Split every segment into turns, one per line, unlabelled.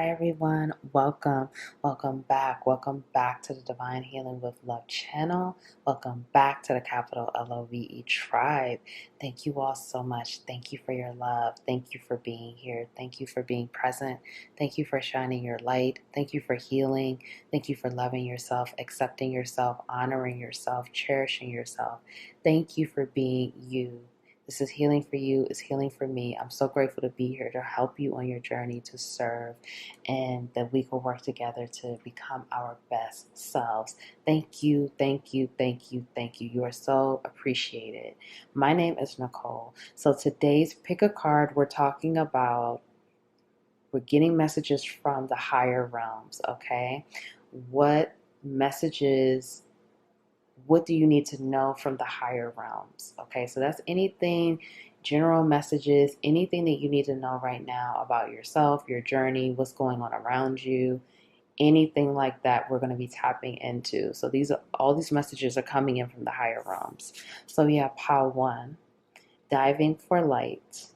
Hi everyone, welcome back to the Divine Healing with Love channel. Welcome back to the capital LOVE tribe. Thank you all so much. Thank you for your love. Thank you for being here. Thank you for being present. Thank you for shining your light. Thank you for healing. Thank you for loving yourself, accepting yourself, honoring yourself, cherishing yourself. Thank you for being you. This is healing for you. It's healing for me. I'm so grateful to be here to help you on your journey to serve and that we can work together to become our best selves. Thank you, thank you, thank you, thank you. You are so appreciated. My name is Nicole. So today's pick a card, we're getting messages from the higher realms, okay? What messages what do you need to know from the higher realms? Okay, so that's anything, general messages, anything that you need to know right now about yourself, your journey, what's going on around you, anything like that we're going to be tapping into. So all these messages are coming in from the higher realms. So we have pile 1, diving for light.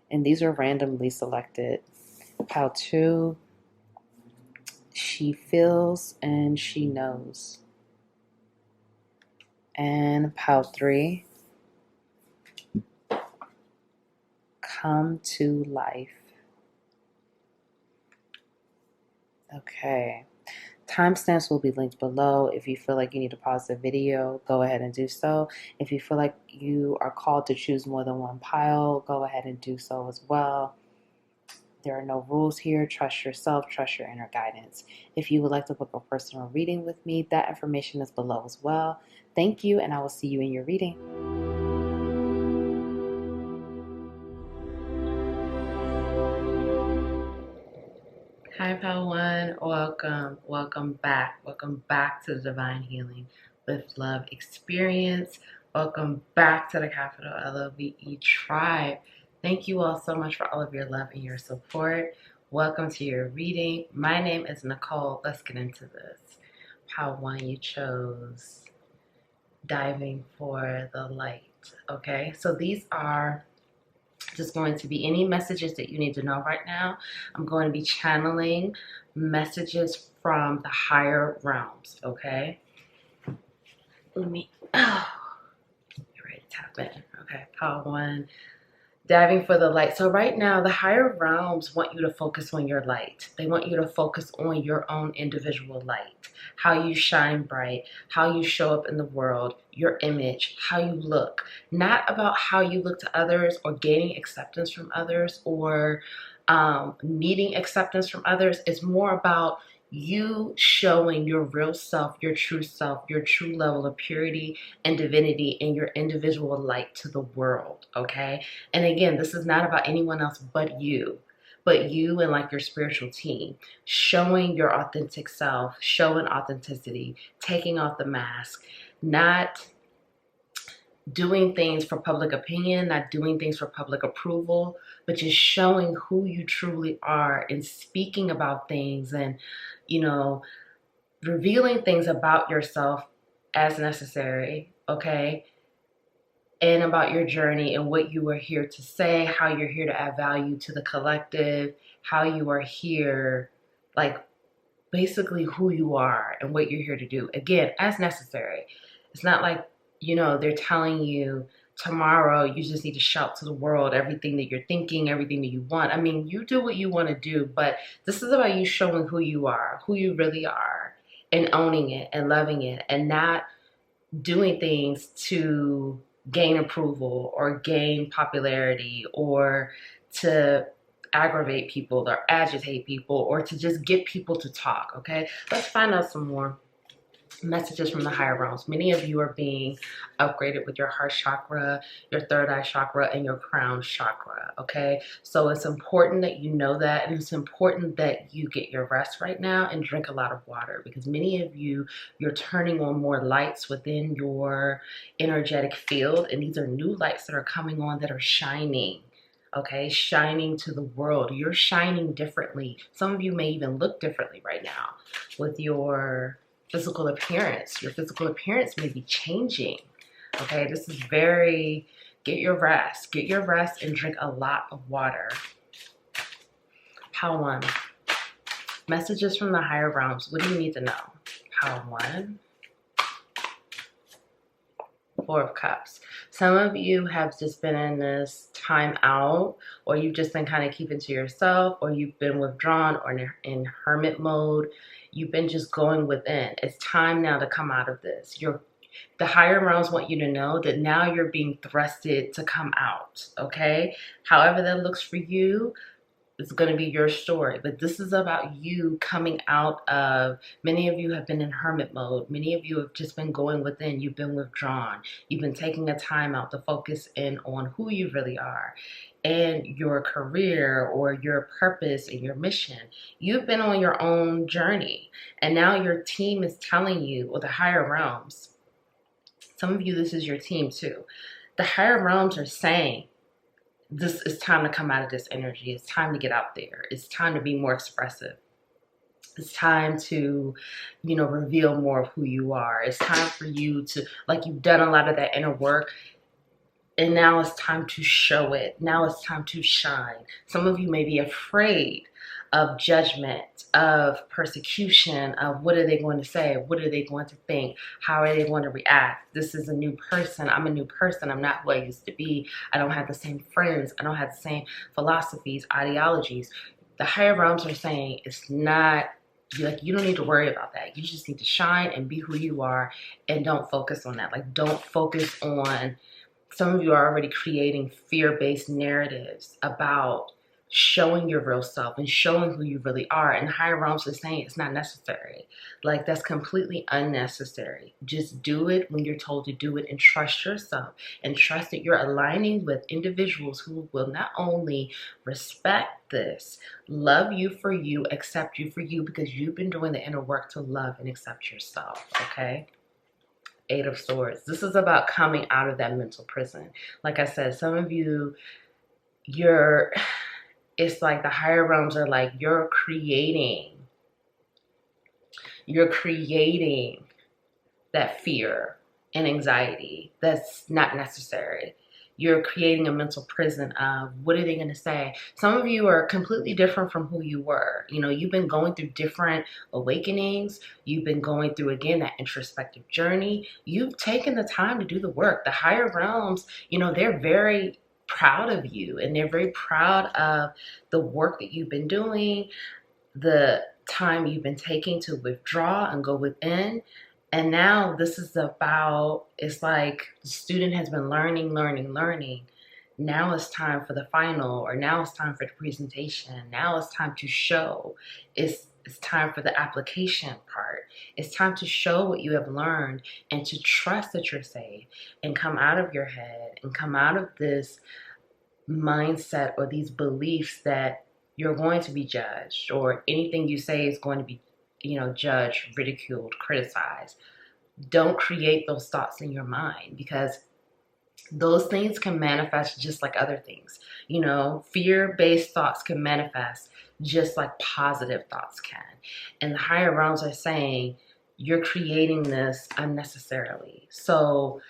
And these are randomly selected. Pile 2, she feels and she knows. And pile 3, come to life. Okay. Timestamps will be linked below. If you feel like you need to pause the video, go ahead and do so. If you feel like you are called to choose more than one pile, go ahead and do so as well. There are no rules here. Trust yourself, trust your inner guidance. If you would like to book a personal reading with me, that information is below as well. Thank you, and I will see you in your reading. Hi, Pile 1. Welcome back to the Divine Healing with Love experience. Welcome back to the capital LOVE tribe. Thank you all so much for all of your love and your support. Welcome to your reading. My name is Nicole. Let's get into this. Pile 1, you chose diving for the light. Okay, so these are just going to be any messages that you need to know right now. I'm going to be channeling messages from the higher realms, okay? Let me, you're ready to tap in. Okay, pile 1, diving for the light. So right now, the higher realms want you to focus on your light. They want you to focus on your own individual light, how you shine bright, how you show up in the world, your image, how you look. Not about how you look to others or gaining acceptance from others or needing acceptance from others. It's more about you showing your real self, your true level of purity and divinity and your individual light to the world, okay? And again, this is not about anyone else but you and like your spiritual team, showing your authentic self, showing authenticity, taking off the mask, not doing things for public opinion, not doing things for public approval, but just showing who you truly are and speaking about things and, you know, revealing things about yourself as necessary, okay? And about your journey and what you are here to say, how you're here to add value to the collective, how you are here, like basically who you are and what you're here to do. Again, as necessary. It's not like, they're telling you tomorrow you just need to shout to the world everything that you're thinking, everything that you want. I mean, you do what you want to do, but this is about you showing who you are, who you really are, and owning it and loving it and not doing things to gain approval or gain popularity or to aggravate people or agitate people or to just get people to talk, okay? Let's find out some more messages from the higher realms. Many of you are being upgraded with your heart chakra, your third eye chakra, and your crown chakra, okay? So it's important that you know that, and it's important that you get your rest right now and drink a lot of water, because many of you, you're turning on more lights within your energetic field, and these are new lights that are coming on that are shining. Okay, shining to the world. You're shining differently. Some of you may even look differently right now with your physical appearance. Your physical appearance may be changing. Okay, this is get your rest and drink a lot of water. Pile 1. Messages from the higher realms. What do you need to know? Pile 1. 4 of Cups. Some of you have just been in this time out, or you've just been kind of keeping to yourself, or you've been withdrawn or in hermit mode. You've been just going within. It's time now to come out of this. The higher realms want you to know that now you're being thrusted to come out, okay? However that looks for you, it's going to be your story. But this is about you coming out of, many of you have been in hermit mode. Many of you have just been going within. You've been withdrawn. You've been taking a time out to focus in on who you really are and your career or your purpose and your mission. You've been on your own journey. And now your team is telling you, or the higher realms, some of you, this is your team too. The higher realms are saying, this is time to come out of this energy. It's time to get out there. It's time to be more expressive. It's time to, reveal more of who you are. It's time for you to, like, you've done a lot of that inner work, and now it's time to show it. Now it's time to shine. Some of you may be afraid of judgment, of persecution, of what are they going to say? What are they going to think? How are they going to react? This is a new person. I'm a new person. I'm not who I used to be. I don't have the same friends. I don't have the same philosophies, ideologies. The higher realms are saying it's not, you don't need to worry about that. You just need to shine and be who you are, and don't focus on that. Like, don't focus on, some of you are already creating fear-based narratives about showing your real self and showing who you really are. And higher realms are saying it's not necessary. Like, that's completely unnecessary. Just do it when you're told to do it, and trust yourself and trust that you're aligning with individuals who will not only respect this, love you for you, accept you for you, because you've been doing the inner work to love and accept yourself, okay? 8 of Swords. This is about coming out of that mental prison. Like I said, some of you, it's like the higher realms are like, you're creating that fear and anxiety that's not necessary. You're creating a mental prison of, what are they going to say? Some of you are completely different from who you were. You've been going through different awakenings. You've been going through, again, that introspective journey. You've taken the time to do the work. The higher realms, they're very proud of you, and they're very proud of the work that you've been doing, the time you've been taking to withdraw and go within. And now this is about, it's like the student has been learning. Now it's time for the final, or now it's time for the presentation. Now it's time to show. It's time for the application part. It's time to show what you have learned, and to trust that you're safe, and come out of your head and come out of this mindset or these beliefs that you're going to be judged, or anything you say is going to be, judged, ridiculed, criticized. Don't create those thoughts in your mind, because those things can manifest just like other things. Fear-based thoughts can manifest just like positive thoughts can. And the higher realms are saying, you're creating this unnecessarily. So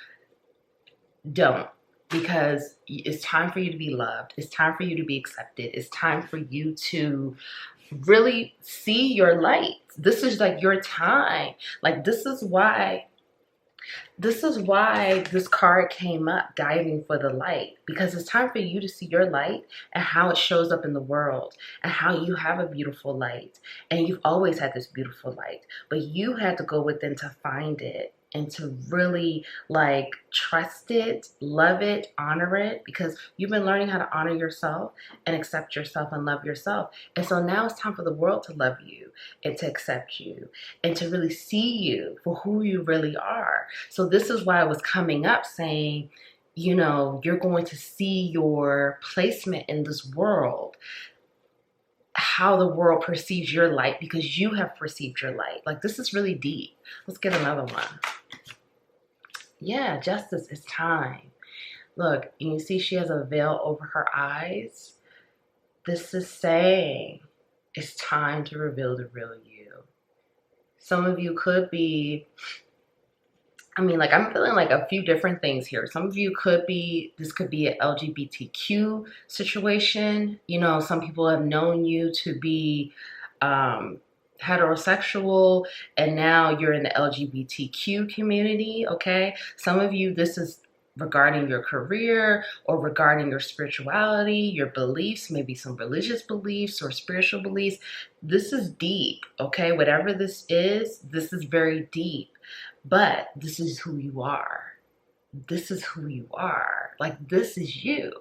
don't. Because it's time for you to be loved. It's time for you to be accepted. It's time for you to really see your light. This is like your time. Like, this is why this card came up, diving for the light, because it's time for you to see your light and how it shows up in the world, and how you have a beautiful light, and you've always had this beautiful light, but you had to go within to find it, and to really trust it, love it, honor it, because you've been learning how to honor yourself and accept yourself and love yourself. And so now it's time for the world to love you and to accept you and to really see you for who you really are. So this is why I was coming up saying, you're going to see your placement in this world, how the world perceives your light, because you have perceived your light. Like, this is really deep. Let's get another one. Yeah, justice is time. Look, you see she has a veil over her eyes. This is saying it's time to reveal the real you. Some of you could be I mean, like, I'm feeling like a few different things here. Some of you this could be an LGBTQ situation. You know, some people have known you to be um, heterosexual, and now you're in the LGBTQ community, okay? Some of you, this is regarding your career or regarding your spirituality, your beliefs, maybe some religious beliefs or spiritual beliefs. This is deep, okay? Whatever this is very deep. But this is who you are. This is who you are. Like, this is you.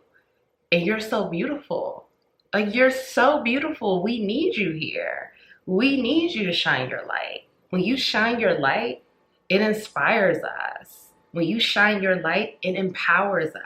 And you're so beautiful. Like, you're so beautiful. We need you here. We need you to shine your light. When you shine your light, it inspires us. When you shine your light, it empowers us.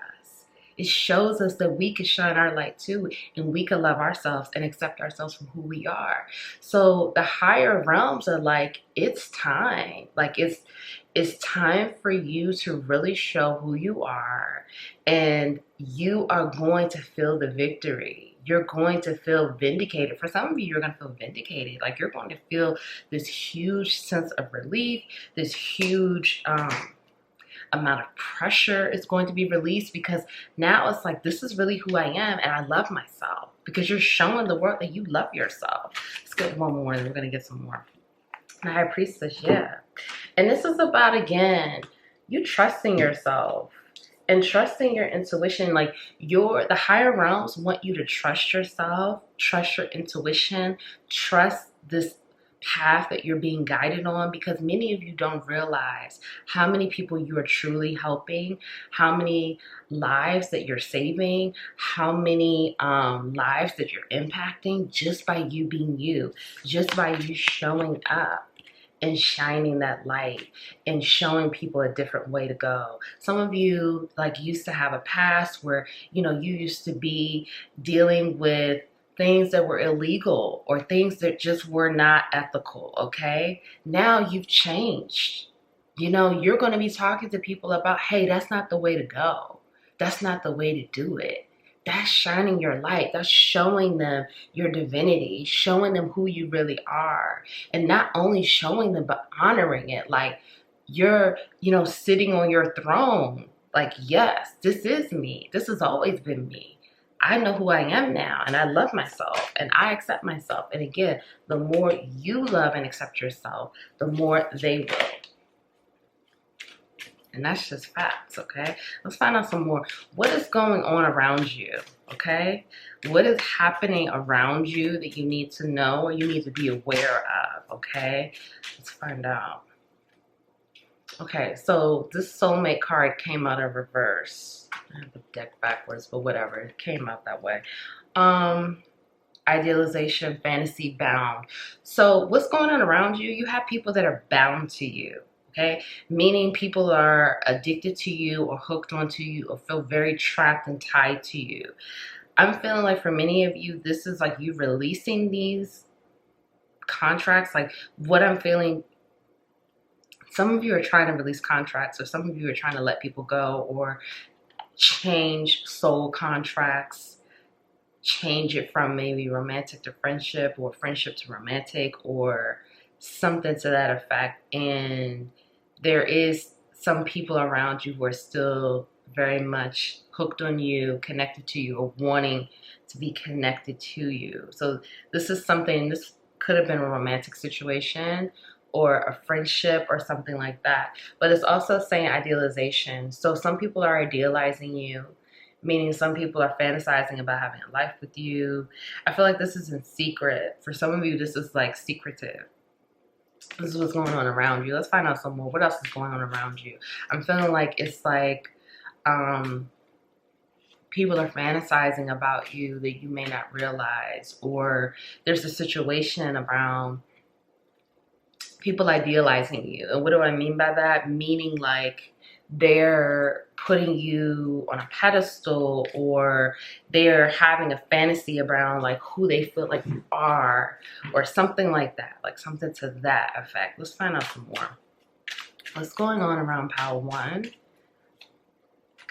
It shows us that we can shine our light too, and we can love ourselves and accept ourselves for who we are. So the higher realms are like, it's time. Like, it's time for you to really show who you are, and you are going to feel the victory. You're going to feel vindicated. For some of you, you're going to feel vindicated. Like, you're going to feel this huge sense of relief, this huge amount of pressure is going to be released, because now it's like, this is really who I am, and I love myself, because you're showing the world that you love yourself. Let's get one more, and we're going to get some more. The High Priestess, yeah. And this is about, again, you trusting yourself and trusting your intuition. Like, the higher realms want you to trust yourself, trust your intuition, trust this path that you're being guided on, because many of you don't realize how many people you are truly helping, how many lives that you're saving, how many lives that you're impacting just by you being you, just by you showing up and shining that light and showing people a different way to go. Some of you, like, used to have a past where, you know, you used to be dealing with things that were illegal or things that just were not ethical, okay? Now you've changed. You know, you're going to be talking to people about, hey, that's not the way to go. That's not the way to do it. That's shining your light. That's showing them your divinity, showing them who you really are. And not only showing them, but honoring it. Like, you're, you know, sitting on your throne. Like, yes, this is me. This has always been me. I know who I am now, and I love myself, and I accept myself. And again, the more you love and accept yourself, the more they will. And that's just facts, okay? Let's find out some more. What is going on around you, okay? What is happening around you that you need to know or you need to be aware of, okay? Let's find out. Okay, so this soulmate card came out of reverse. I have the deck backwards, but whatever. It came out that way. Idealization, fantasy, bound. So what's going on around you? You have people that are bound to you. Okay, meaning people are addicted to you or hooked onto you or feel very trapped and tied to you. I'm feeling like for many of you, this is like you releasing these contracts. Like, what I'm feeling, some of you are trying to release contracts, or some of you are trying to let people go or change soul contracts, change it from maybe romantic to friendship or friendship to romantic or something to that effect. And there is some people around you who are still very much hooked on you, connected to you, or wanting to be connected to you. So this is something, this could have been a romantic situation or a friendship or something like that. But it's also saying idealization. So some people are idealizing you, meaning some people are fantasizing about having a life with you. I feel like this is in secret. For some of you, this is like secretive. This is what's going on around you. Let's find out some more. What else is going on around you? I'm feeling like it's like people are fantasizing about you that you may not realize, or there's a situation around people idealizing you. And what do I mean by that? Meaning like they're putting you on a pedestal, or they're having a fantasy around like who they feel like you are, or something like that, like something to that effect. Let's find out some more. What's going on around Power One?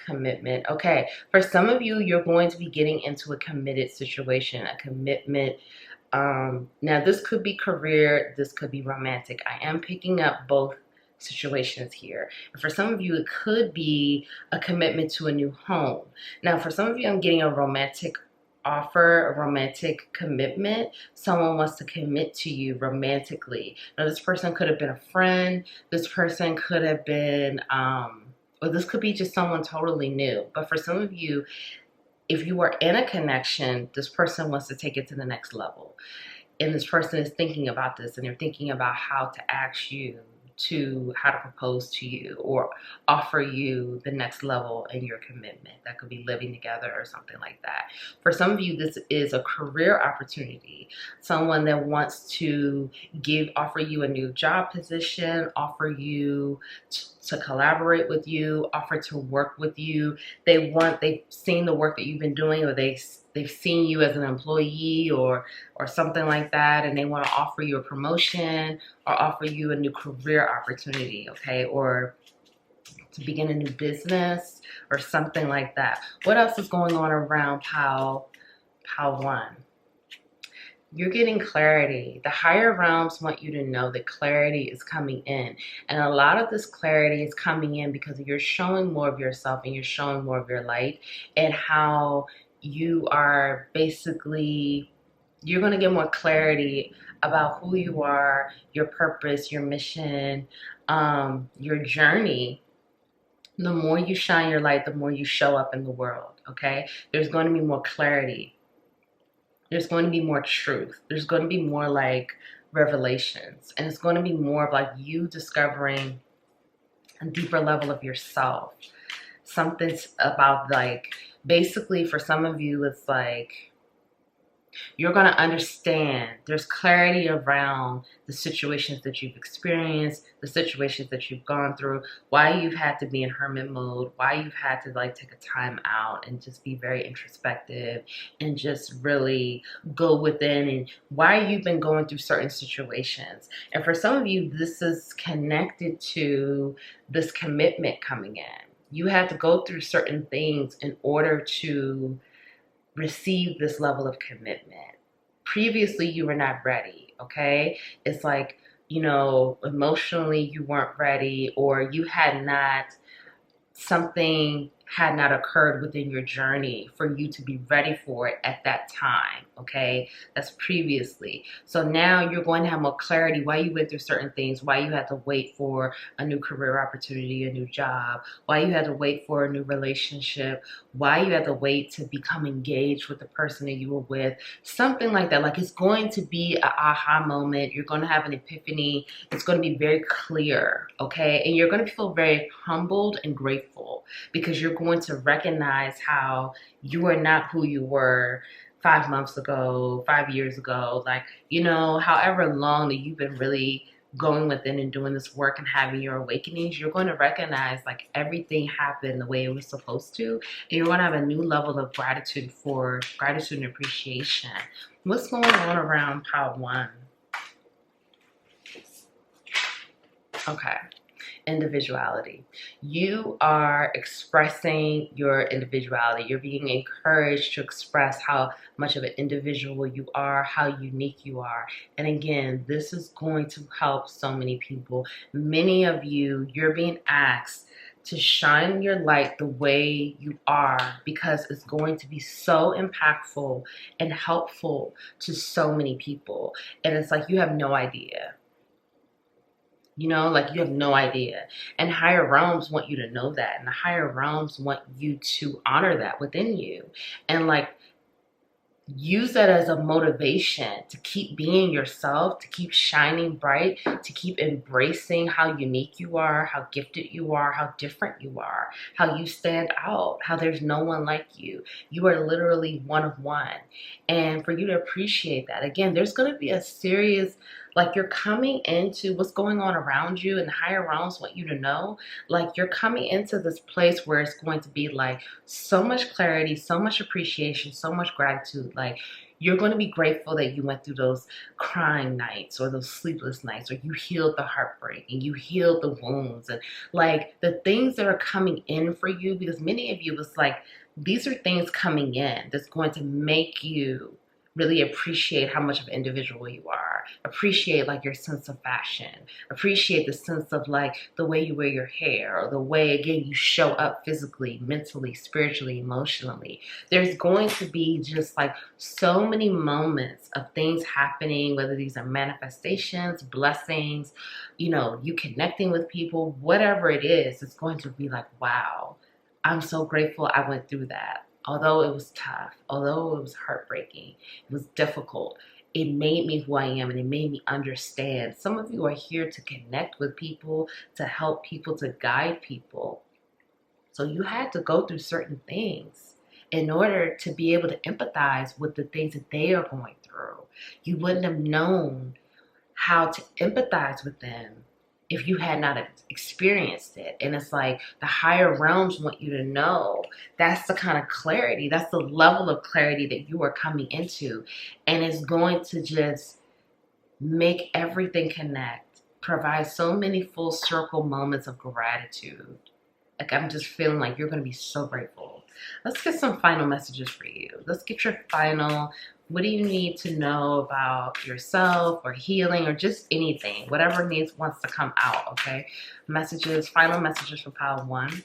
Commitment. Okay, for some of you, you're going to be getting into a committed situation, a commitment. Now this could be career, this could be romantic. I am picking up both situations here. And for some of you, it could be a commitment to a new home. Now, for some of you, I'm getting a romantic offer, a romantic commitment. Someone wants to commit to you romantically. Now, this person could have been a friend. This person could have been, or this could be just someone totally new. But for some of you, if you are in a connection, this person wants to take it to the next level. And this person is thinking about this, and they're thinking about how to ask you to how to propose to you or offer you the next level in your commitment. That could be living together or something like that. For some of you, this is a career opportunity. Someone that wants to offer you a new job position, offer you to collaborate with you, offer to work with you. They've seen the work that you've been doing, or they've seen you as an employee or something like that, and they want to offer you a promotion or offer you a new career opportunity, okay, or to begin a new business or something like that. What else is going on around Pile 1? You're getting clarity. The higher realms want you to know that clarity is coming in. And a lot of this clarity is coming in because you're showing more of yourself and you're showing more of your light, and how you are basically, you're going to get more clarity about who you are, your purpose, your mission, your journey. The more you shine your light, the more you show up in the world, okay? There's going to be more clarity. There's going to be more truth. There's going to be more like revelations. And it's going to be more of like you discovering a deeper level of yourself. Something's about like, basically for some of you, it's like, you're going to understand. There's clarity around the situations that you've experienced, the situations that you've gone through, why you've had to be in hermit mode, why you've had to like take a time out and just be very introspective and just really go within, and why you've been going through certain situations. And for some of you, this is connected to this commitment coming in. You had to go through certain things in order to receive this level of commitment. Previously, you were not ready, okay? It's like, you know, emotionally you weren't ready, or you had not, something had not occurred within your journey for you to be ready for it at that time, okay? That's previously. So now you're going to have more clarity why you went through certain things, why you had to wait for a new career opportunity, a new job, why you had to wait for a new relationship, why you had to wait to become engaged with the person that you were with, something like that. Like, it's going to be an aha moment. You're going to have an epiphany. It's going to be very clear, okay? And you're going to feel very humbled and grateful, because you're going to recognize how you are not who you were 5 months ago, 5 years ago, like, you know, however long that you've been really going within and doing this work and having your awakenings. You're going to recognize like everything happened the way it was supposed to, and you're going to have a new level of gratitude and appreciation. What's going on around Pile 1? Okay. Individuality. You are expressing your individuality. You're being encouraged to express how much of an individual you are, how unique you are. And again, this is going to help so many people. Many of you, you're being asked to shine your light the way you are, because it's going to be so impactful and helpful to so many people. And it's like you have no idea. You know, like you have no idea. And higher realms want you to know that. And the higher realms want you to honor that within you. And like, use that as a motivation to keep being yourself, to keep shining bright, to keep embracing how unique you are, how gifted you are, how different you are, how you stand out, how there's no one like you. You are literally one of one. And for you to appreciate that, again, there's going to be a serious, like, you're coming into what's going on around you, and the higher realms want you to know, like, you're coming into this place where it's going to be like so much clarity, so much appreciation, so much gratitude. Like, you're going to be grateful that you went through those crying nights or those sleepless nights, or you healed the heartbreak and you healed the wounds, and like the things that are coming in for you, because many of you, it's like these are things coming in that's going to make you really appreciate how much of an individual you are. Appreciate like your sense of fashion. Appreciate the sense of like the way you wear your hair, or the way again you show up physically, mentally, spiritually, emotionally. There's going to be just like so many moments of things happening, whether these are manifestations, blessings, you know, you connecting with people, whatever it is, it's going to be like, wow, I'm so grateful I went through that. Although it was tough, although it was heartbreaking, it was difficult, it made me who I am, and it made me understand. Some of you are here to connect with people, to help people, to guide people. So you had to go through certain things in order to be able to empathize with the things that they are going through. You wouldn't have known how to empathize with them if you had not experienced it. And it's like the higher realms want you to know that's the kind of clarity, that's the level of clarity that you are coming into. And it's going to just make everything connect, provide so many full circle moments of gratitude. Like, I'm just feeling like you're going to be so grateful. Let's get some final messages for you. Let's get your final, what do you need to know about yourself or healing or just anything, whatever wants to come out, okay? Messages, final messages for pile 1.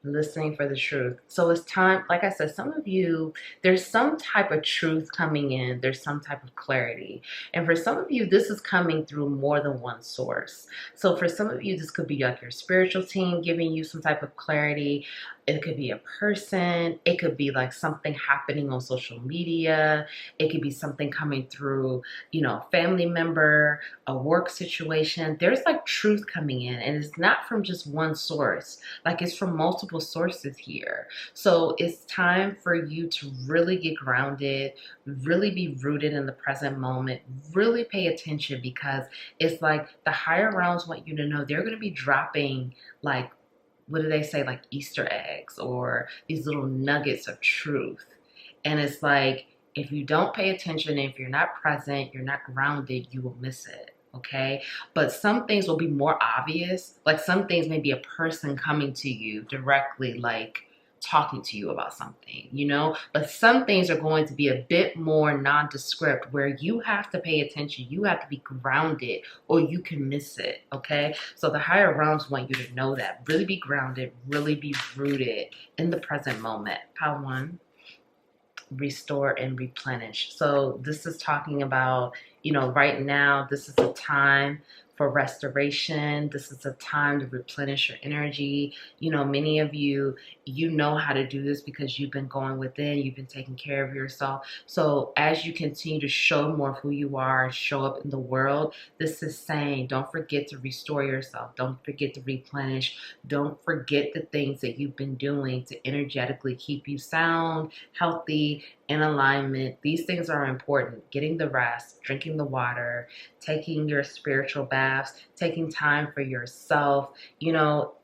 Listening for the truth. So it's time, like I said, some of you, there's some type of truth coming in, there's some type of clarity. And for some of you, this is coming through more than one source. So for some of you, this could be like your spiritual team giving you some type of clarity. It could be a person. It could be like something happening on social media. It could be something coming through, you know, a family member, a work situation. There's like truth coming in, and it's not from just one source. Like, it's from multiple sources here. So it's time for you to really get grounded, really be rooted in the present moment, really pay attention, because it's like the higher realms want you to know they're going to be dropping, like, what do they say, like Easter eggs or these little nuggets of truth. And it's like, if you don't pay attention, if you're not present, you're not grounded, you will miss it. Okay. But some things will be more obvious. Like, some things may be a person coming to you directly, like talking to you about something, you know, but some things are going to be a bit more nondescript, where you have to pay attention, you have to be grounded, or you can miss it. Okay. So the higher realms want you to know that. Really be grounded, really be rooted in the present moment. Pile 1. Restore and replenish. So this is talking about, you know, right now, this is a time for restoration. This is a time to replenish your energy. You know, many of you, you know how to do this because you've been going within, you've been taking care of yourself. So as you continue to show more of who you are, show up in the world, this is saying, don't forget to restore yourself. Don't forget to replenish. Don't forget the things that you've been doing to energetically keep you sound, healthy, in alignment. These things are important. Getting the rest, drinking the water, taking your spiritual baths, taking time for yourself. You know,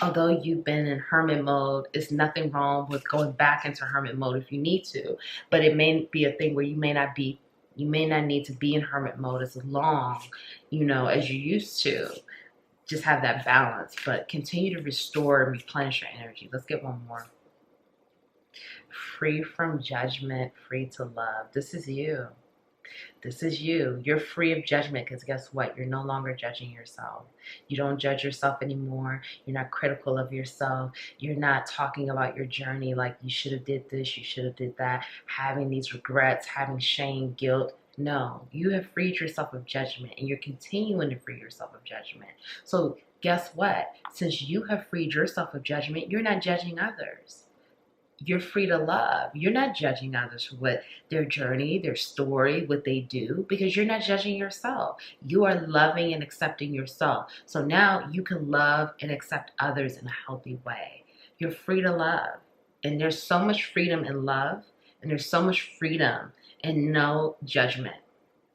although you've been in hermit mode, it's nothing wrong with going back into hermit mode if you need to. But it may be a thing where you may not need to be in hermit mode as long, you know, as you used to. Just have that balance, but continue to restore and replenish your energy. Let's get one more. Free from judgment, free to love. This is you. This is you. You're free of judgment, because guess what? You're no longer judging yourself. You don't judge yourself anymore. You're not critical of yourself. You're not talking about your journey like you should have did this, you should have did that, having these regrets, having shame, guilt. No, you have freed yourself of judgment, and you're continuing to free yourself of judgment. So guess what? Since you have freed yourself of judgment, you're not judging others. You're free to love. You're not judging others for what their journey, their story, what they do, because you're not judging yourself. You are loving and accepting yourself. So now you can love and accept others in a healthy way. You're free to love. And there's so much freedom in love, and there's so much freedom in no judgment.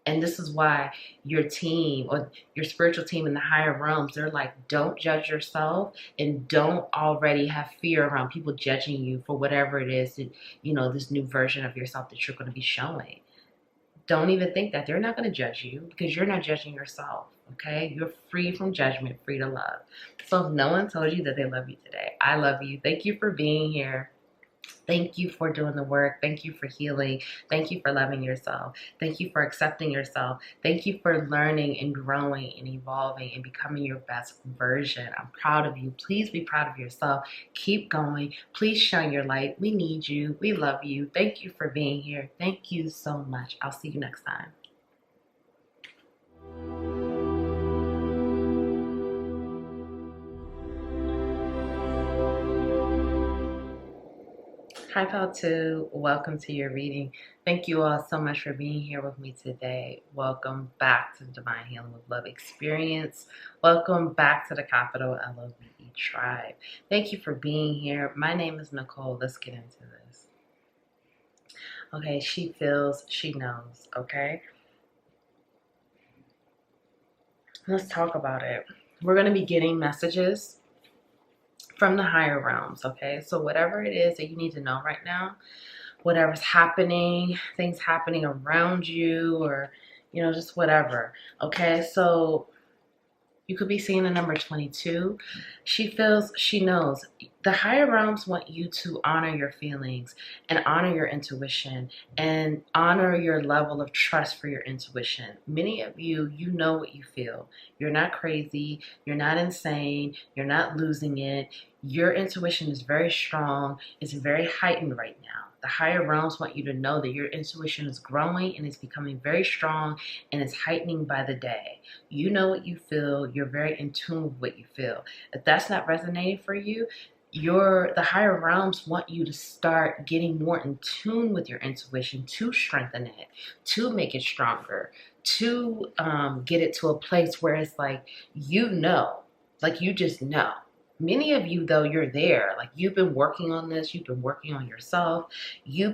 And this is why your team, or your spiritual team in the higher realms, they're like, don't judge yourself, and don't already have fear around people judging you for whatever it is that, you know, this new version of yourself that you're going to be showing. Don't even think that. They're not going to judge you, because you're not judging yourself. Okay? You're free from judgment, free to love. So if no one told you that they love you today, I love you. Thank you for being here. Thank you for doing the work. Thank you for healing. Thank you for loving yourself. Thank you for accepting yourself. Thank you for learning and growing and evolving and becoming your best version. I'm proud of you. Please be proud of yourself. Keep going. Please shine your light. We need you. We love you. Thank you for being here. Thank you so much. I'll see you next time. Hi, Pal 2. Welcome to your reading. Thank you all so much for being here with me today. Welcome back to the Divine Healing with Love experience. Welcome back to the capital LOVE tribe. Thank you for being here. My name is Nicole. Let's get into this. Okay, she feels, she knows, okay? Let's talk about it. We're going to be getting messages from the higher realms, okay? So whatever it is that you need to know right now, whatever's happening, things happening around you, or, you know, just whatever, okay? So you could be seeing the number 22. She feels, she knows. The higher realms want you to honor your feelings and honor your intuition and honor your level of trust for your intuition. Many of you, you know what you feel. You're not crazy. You're not insane. You're not losing it. Your intuition is very strong. It's very heightened right now. The higher realms want you to know that your intuition is growing and it's becoming very strong and it's heightening by the day. You know what you feel. You're very in tune with what you feel. If that's not resonating for you, the higher realms want you to start getting more in tune with your intuition, to strengthen it, to make it stronger, to get it to a place where it's like, you know, like you just know. Many of you, though, you're there. Like, you've been working on this. You've been working on yourself. You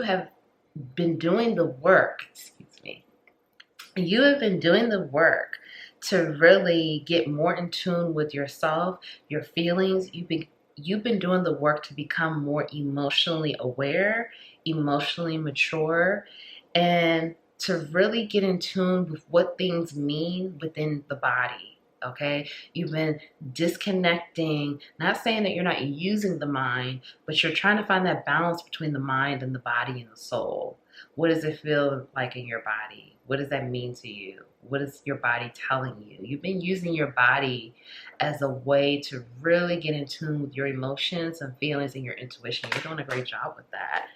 have been doing the work. Excuse me. You have been doing the work to really get more in tune with yourself, your feelings. You've been doing the work to become more emotionally aware, emotionally mature, and to really get in tune with what things mean within the body. Okay, you've been disconnecting, not saying that you're not using the mind, but you're trying to find that balance between the mind and the body and the soul. What does it feel like in your body? What does that mean to you? What is your body telling you? You've been using your body as a way to really get in tune with your emotions and feelings and your intuition. You're doing a great job with that.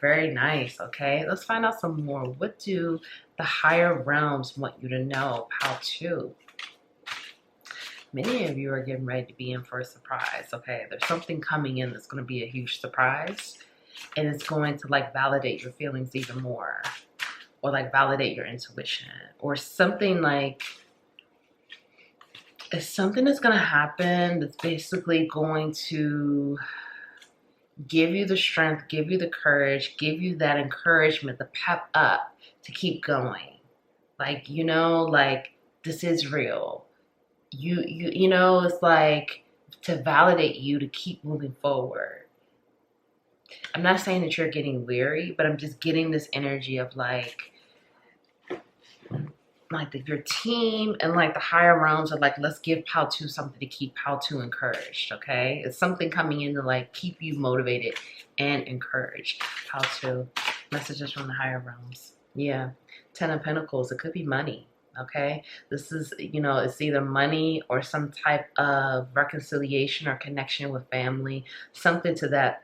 Very nice, okay? Let's find out some more. What do the higher realms want you to know? How to? Many of you are getting ready to be in for a surprise, okay? There's something coming in that's going to be a huge surprise, and it's going to like validate your feelings even more, or like validate your intuition, or something like, it's something that's going to happen that's basically going to give you the strength, give you the courage, give you that encouragement, the pep up to keep going. Like, you know, like, this is real. You know, it's like to validate you to keep moving forward. I'm not saying that you're getting weary, but I'm just getting this energy of like your team and like the higher realms are like, let's give Pal 2 something to keep Pal 2 encouraged, okay? It's something coming in to like keep you motivated and encouraged. Pal 2, messages from the higher realms. Yeah, 10 of Pentacles, it could be money. Okay, this is, you know, it's either money or some type of reconciliation or connection with family, something to that.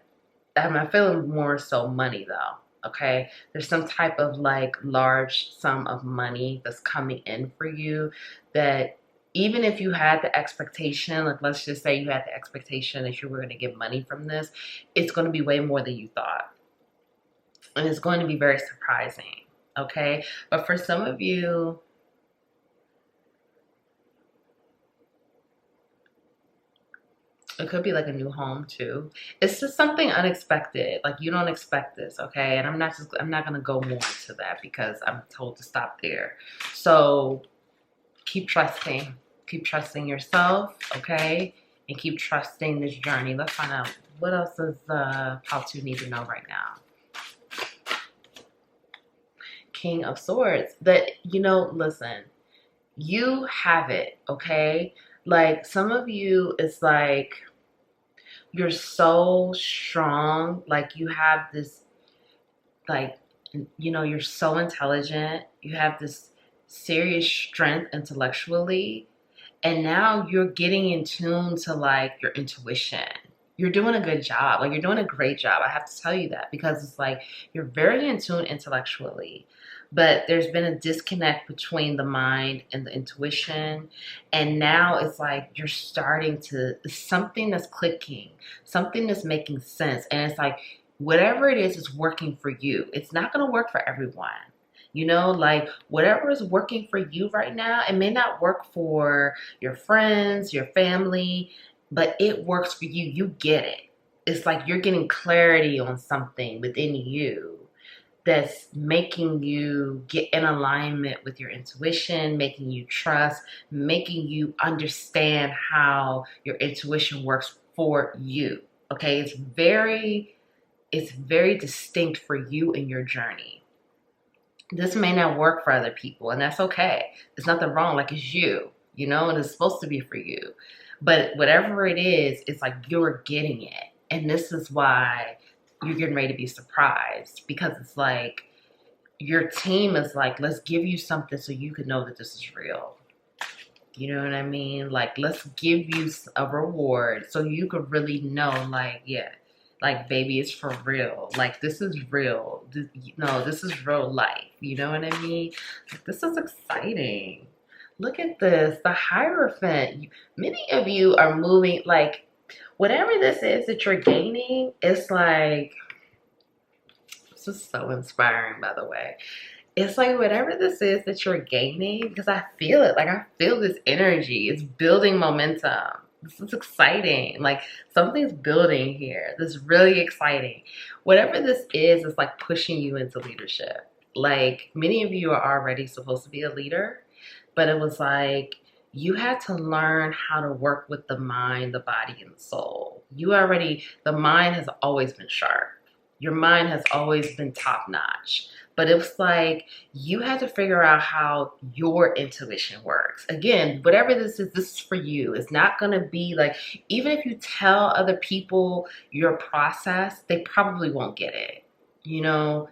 I'm feeling more so money though. Okay, there's some type of like large sum of money that's coming in for you that even if you had the expectation, like let's just say you had the expectation that you were going to get money from this, it's going to be way more than you thought. And it's going to be very surprising. Okay, but for some of you, it could be like a new home too. It's just something unexpected. Like you don't expect this, okay? And I'm not gonna go more into that because I'm told to stop there. So keep trusting yourself, okay? And keep trusting this journey. Let's find out what else does Pal 2 need to know right now. King of Swords. That, you know, listen, you have it, okay? Like some of you, it's like you're so strong. Like you have this, like, you know, you're so intelligent. You have this serious strength intellectually. And now you're getting in tune to like your intuition. You're doing a good job. Like you're doing a great job. I have to tell you that because it's like you're very in tune intellectually, but there's been a disconnect between the mind and the intuition. And now it's like you're starting to, something that's clicking, something that's making sense. And it's like whatever it is working for you. It's not going to work for everyone. You know, like whatever is working for you right now, it may not work for your friends, your family, but it works for you. You get it. It's like you're getting clarity on something within you that's making you get in alignment with your intuition, making you trust, making you understand how your intuition works for you. Okay, it's very distinct for you and your journey. This may not work for other people, and that's okay. There's nothing wrong. Like it's you, you know, and it's supposed to be for you. But whatever it is, it's like you're getting it. And this is why you're getting ready to be surprised, because it's like your team is like, let's give you something so you can know that this is real. You know what I mean? Like, let's give you a reward so you could really know, like, yeah, like, baby, it's for real. Like, this is real. This is real life. You know what I mean? Like, this is exciting. Look at this. The Hierophant. Many of you are moving, like, whatever this is that you're gaining, it's like, this is so inspiring, by the way. It's like whatever this is that you're gaining, because I feel it. Like, I feel this energy. It's building momentum. This is exciting. Like something's building here. This is really exciting. Whatever this is like pushing you into leadership. Like many of you are already supposed to be a leader, but it was like you had to learn how to work with the mind, the body, and the soul. The mind has always been sharp. Your mind has always been top notch. But it was like you had to figure out how your intuition works. Again, whatever this is for you. It's not going to be like, even if you tell other people your process, they probably won't get it. You know,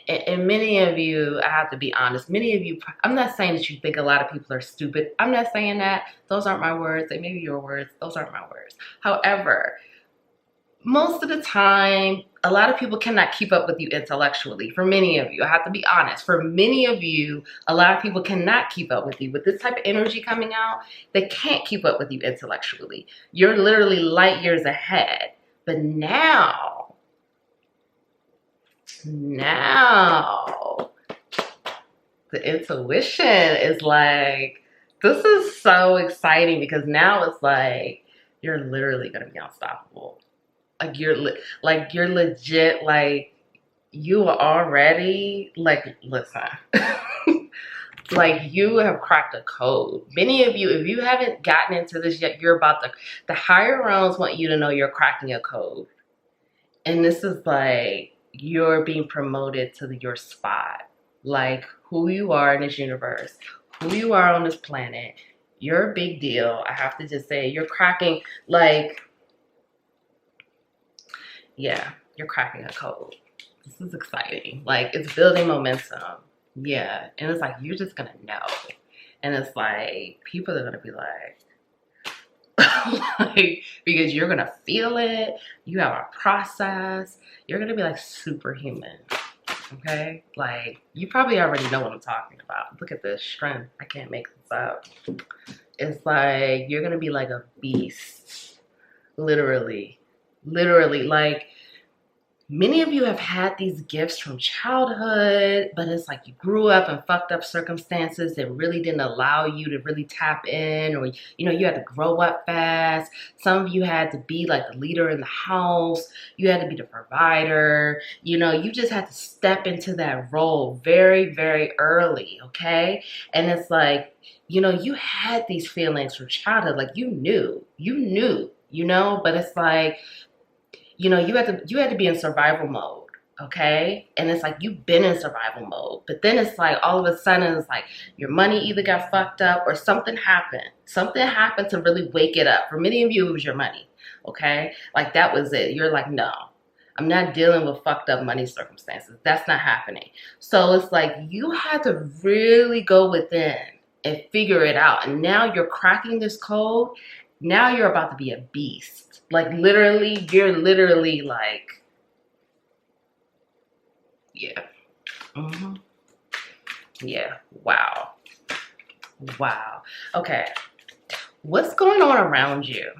and many of you, I have to be honest, many of you, I'm not saying that you think a lot of people are stupid. I'm not saying that. Those aren't my words. They may be your words. Those aren't my words. However, most of the time, a lot of people cannot keep up with you intellectually. For many of you, I have to be honest. For many of you, a lot of people cannot keep up with you. With this type of energy coming out, they can't keep up with you intellectually. You're literally light years ahead. But now, the intuition is like, this is so exciting because now it's like, you're literally going to be unstoppable. Like you're legit, like you are already, like, listen, like you have cracked a code. Many of you, if you haven't gotten into this yet, the higher realms want you to know you're cracking a code. And this is like, you're being promoted to your spot. Like who you are in this universe, who you are on this planet. You're a big deal. I have to just say, you're cracking, like, yeah, you're cracking a code. This is exciting. Like, it's building momentum. Yeah. And it's like, you're just going to know. And it's like, people are going to be like, like, because you're going to feel it. You have a process. You're going to be like superhuman. Okay? Like, you probably already know what I'm talking about. Look at this strength. I can't make this up. It's like, you're going to be like a beast. Literally, like many of you have had these gifts from childhood, but it's like you grew up in fucked up circumstances that really didn't allow you to really tap in, or, you know, you had to grow up fast. Some of you had to be like the leader in the house. You had to be the provider. You know, you just had to step into that role very, very early. Okay. And it's like, you know, you had these feelings from childhood, like you knew, you know, but it's like, you know, you had to be in survival mode, okay? And it's like, you've been in survival mode, but then it's like, all of a sudden, it's like, your money either got fucked up or something happened. Something happened to really wake it up. For many of you, it was your money. okay? Like that was it. You're like, no, I'm not dealing with fucked up money circumstances. That's not happening. So it's like you had to really go within and figure it out. And now you're cracking this code. Now you're about to be a beast. Like literally, you're literally like, yeah. Mm-hmm. Yeah. Wow. Wow. Okay. What's going on around you?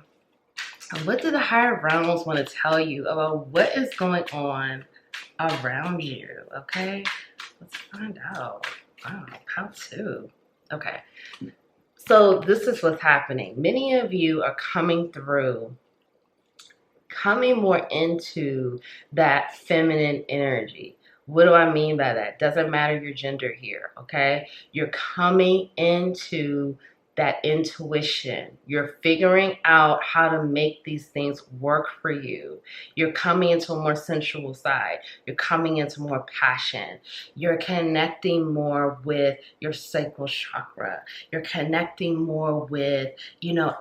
What do the higher realms want to tell you about what is going on around you? Okay. Let's find out. Wow. How to? Okay. So this is what's happening. Many of you are coming more into that feminine energy. What do I mean by that? Doesn't matter your gender here, okay? You're coming into that intuition. You're figuring out how to make these things work for you. You're coming into a more sensual side. You're coming into more passion. You're connecting more with your sacral chakra. You're connecting more with,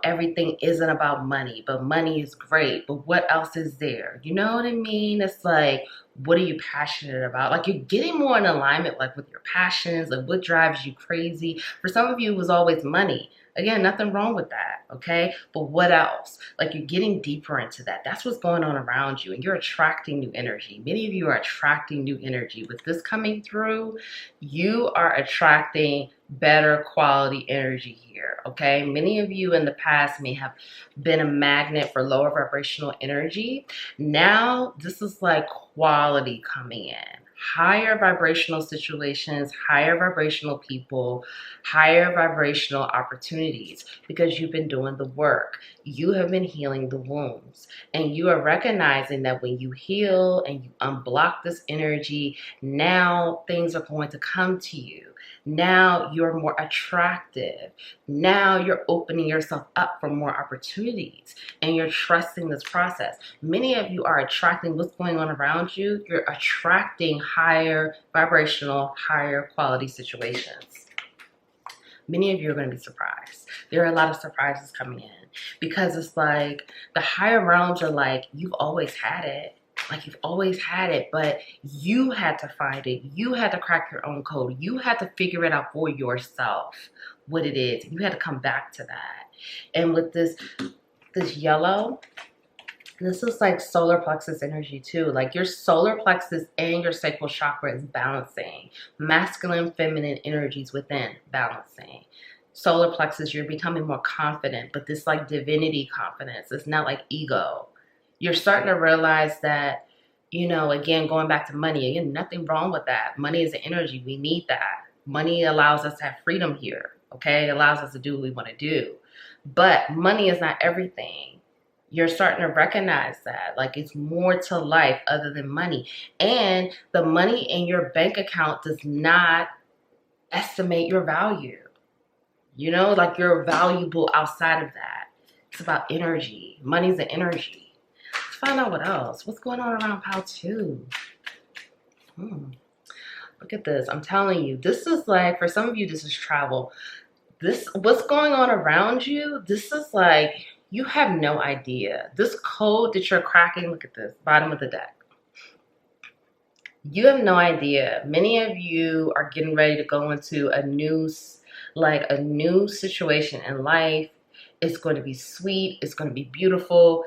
everything isn't about money, but money is great. But what else is there? You know what I mean? It's like, what are you passionate about? Like you're getting more in alignment, like with your passions, like what drives you crazy. For some of you, it was always money. Again, nothing wrong with that, okay? But what else? Like you're getting deeper into that. That's what's going on around you, and you're attracting new energy. Many of you are attracting new energy. With this coming through, you are attracting better quality energy here, okay? Many of you in the past may have been a magnet for lower vibrational energy. Now, this is like quality coming in. Higher vibrational situations, higher vibrational people, higher vibrational opportunities, because you've been doing the work. You have been healing the wounds, and you are recognizing that when you heal and you unblock this energy, now things are going to come to you. Now you're more attractive. Now you're opening yourself up for more opportunities, and you're trusting this process. Many of you are attracting what's going on around you. You're attracting higher vibrational, higher quality situations. Many of you are going to be surprised. There are a lot of surprises coming in, because it's like the higher realms are like, you've always had it. Like you've always had it, but you had to find it. You had to crack your own code. You had to figure it out for yourself, what it is. You had to come back to that. And with this yellow, this is like solar plexus energy too. Like your solar plexus and your sacral chakra is balancing. Masculine, feminine energies within balancing. Solar plexus, you're becoming more confident, but this like divinity confidence. It's not like ego. You're starting to realize that, again, going back to money, again, nothing wrong with that. Money is an energy. We need that. Money allows us to have freedom here, okay? It allows us to do what we want to do. But money is not everything. You're starting to recognize that. Like it's more to life other than money. And the money in your bank account does not estimate your value. Like you're valuable outside of that. It's about energy. Money's an energy. Find out what else. What's going on around Pal 2? Look at this. I'm telling you, this is like, for some of you, this is travel. What's going on around you, this is like, you have no idea. This code that you're cracking, look at this, bottom of the deck. You have no idea. Many of you are getting ready to go into a new situation in life. It's going to be sweet. It's going to be beautiful,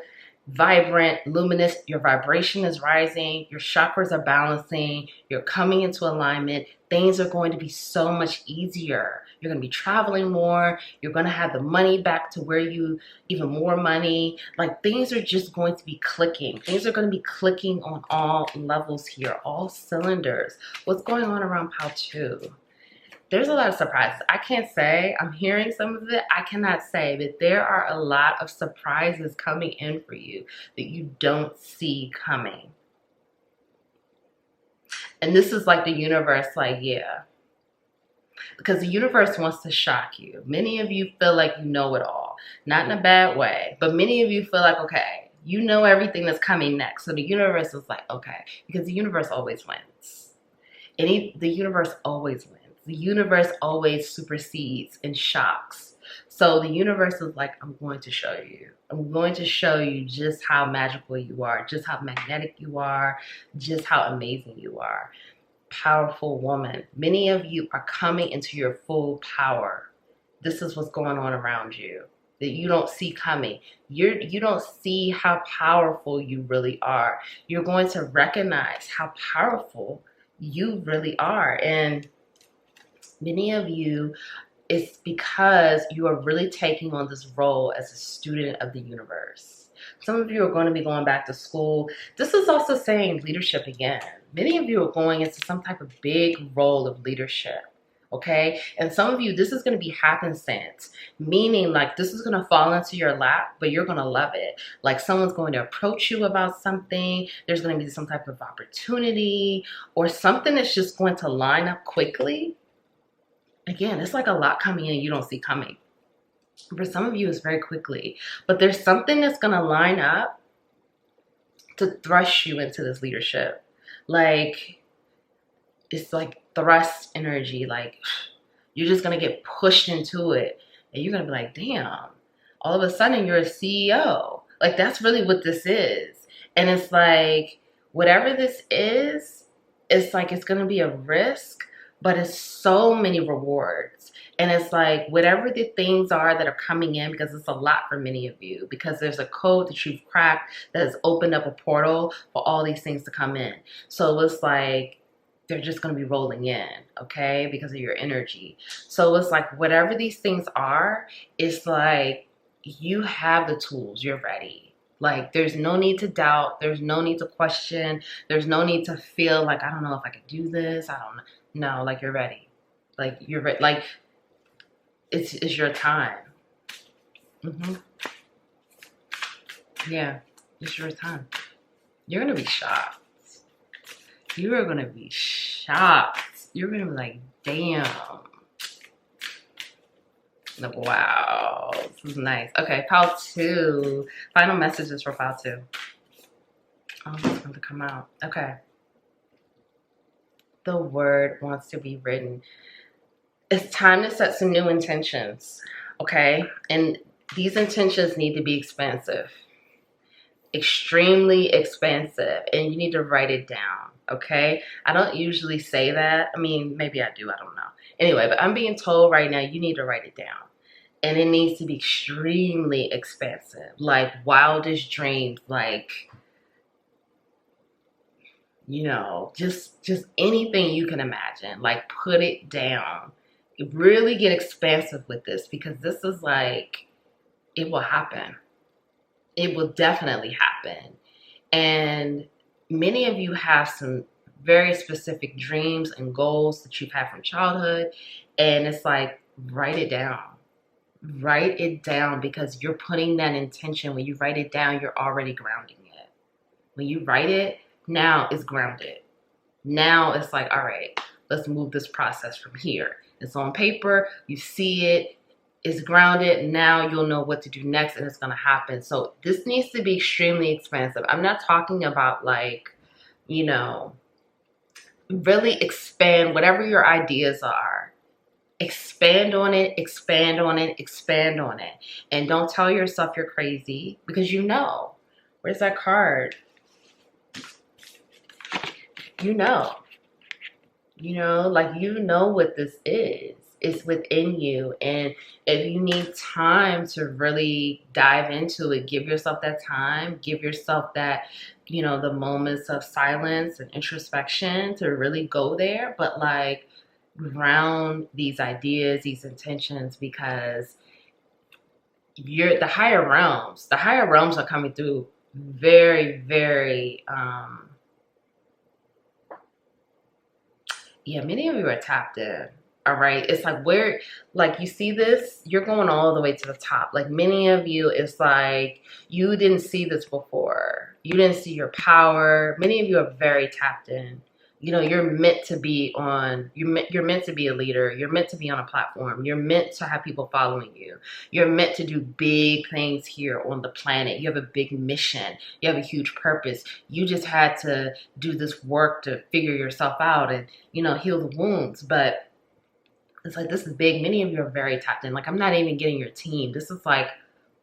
vibrant, luminous. Your vibration is rising. Your chakras are balancing. You're coming into alignment. Things are going to be so much easier. You're going to be traveling more. You're going to have the money back to where even more money. Like things are just going to be clicking. Things are going to be clicking on all levels here, all cylinders. What's going on around Pal 2? There's a lot of surprises. I can't say. I'm hearing some of it. I cannot say, but there are a lot of surprises coming in for you that you don't see coming. And this is like the universe, like, yeah. Because the universe wants to shock you. Many of you feel like you know it all. Not in a bad way, but many of you feel like, okay, you know everything that's coming next. So the universe is like, okay, because the universe always wins. The universe always wins. The universe always supersedes and shocks. So the universe is like, I'm going to show you. I'm going to show you just how magical you are, just how magnetic you are, just how amazing you are. Powerful woman. Many of you are coming into your full power. This is what's going on around you that you don't see coming. You don't see how powerful you really are. You're going to recognize how powerful you really are. And many of you, it's because you are really taking on this role as a student of the universe. Some of you are going to be going back to school. This is also saying leadership again. Many of you are going into some type of big role of leadership. Okay, and some of you, this is going to be happenstance, meaning like this is going to fall into your lap, but you're going to love it. Like someone's going to approach you about something. There's going to be some type of opportunity or something that's just going to line up quickly. Again, it's like a lot coming in you don't see coming. For some of you, it's very quickly, but there's something that's going to line up to thrust you into this leadership. Like, it's like thrust energy. Like, you're just going to get pushed into it. And you're going to be like, damn, all of a sudden you're a CEO. Like, that's really what this is. And it's like, whatever this is, it's like it's going to be a risk, but it's so many rewards. And it's like whatever the things are that are coming in, because it's a lot for many of you, because there's a code that you've cracked that has opened up a portal for all these things to come in. So it's like they're just going to be rolling in, okay, because of your energy. So it's like whatever these things are, it's like you have the tools, you're ready. Like, there's no need to doubt. There's no need to question. There's no need to feel like, I don't know if I could do this. I don't know. No, like you're ready. Like you're ready. Like it's your time. Yeah, it's your time. You're gonna be shocked. You are gonna be shocked. You're gonna be like, damn. Like, wow, this is nice. Okay, pile 2. Final messages for pile 2. Oh, it's going to come out. Okay. The word wants to be written. It's time to set some new intentions, okay? And these intentions need to be expansive, extremely expansive, and you need to write it down, okay? I don't usually say that. I mean, maybe I do, I don't know. Anyway, but I'm being told right now you need to write it down. And it needs to be extremely expansive, like wildest dreams, like, you know, just anything you can imagine. Like, put it down. Really get expansive with this, because this is like, it will happen. It will definitely happen. And many of you have some very specific dreams and goals that you've had from childhood. And it's like, write it down. Write it down, because you're putting that intention. When you write it down, you're already grounding it. When you write it, now it's grounded. Now it's like, all right, let's move this process from here. It's on paper, you see it, it's grounded. Now you'll know what to do next, and it's going to happen. So this needs to be extremely expansive. I'm not talking about like, you know, really expand whatever your ideas are. Expand on it, expand on it, expand on it. And don't tell yourself you're crazy, because you know. Where's that card? You know. You know, like you know what this is. It's within you. And if you need time to really dive into it, give yourself that time. Give yourself that, you know, the moments of silence and introspection to really go there. But like, ground these ideas, these intentions, because the higher realms are coming through very, very, yeah, many of you are tapped in. All right. It's like where, like you see this, you're going all the way to the top. Like many of you, it's like you didn't see this before. You didn't see your power. Many of you are very tapped in. You know, you're meant to be on, you're meant to be a leader. You're meant to be on a platform. You're meant to have people following you. You're meant to do big things here on the planet. You have a big mission. You have a huge purpose. You just had to do this work to figure yourself out and, you know, heal the wounds. But It's like, this is big. Many of you are very tapped in. Like, I'm not even getting your team. This is like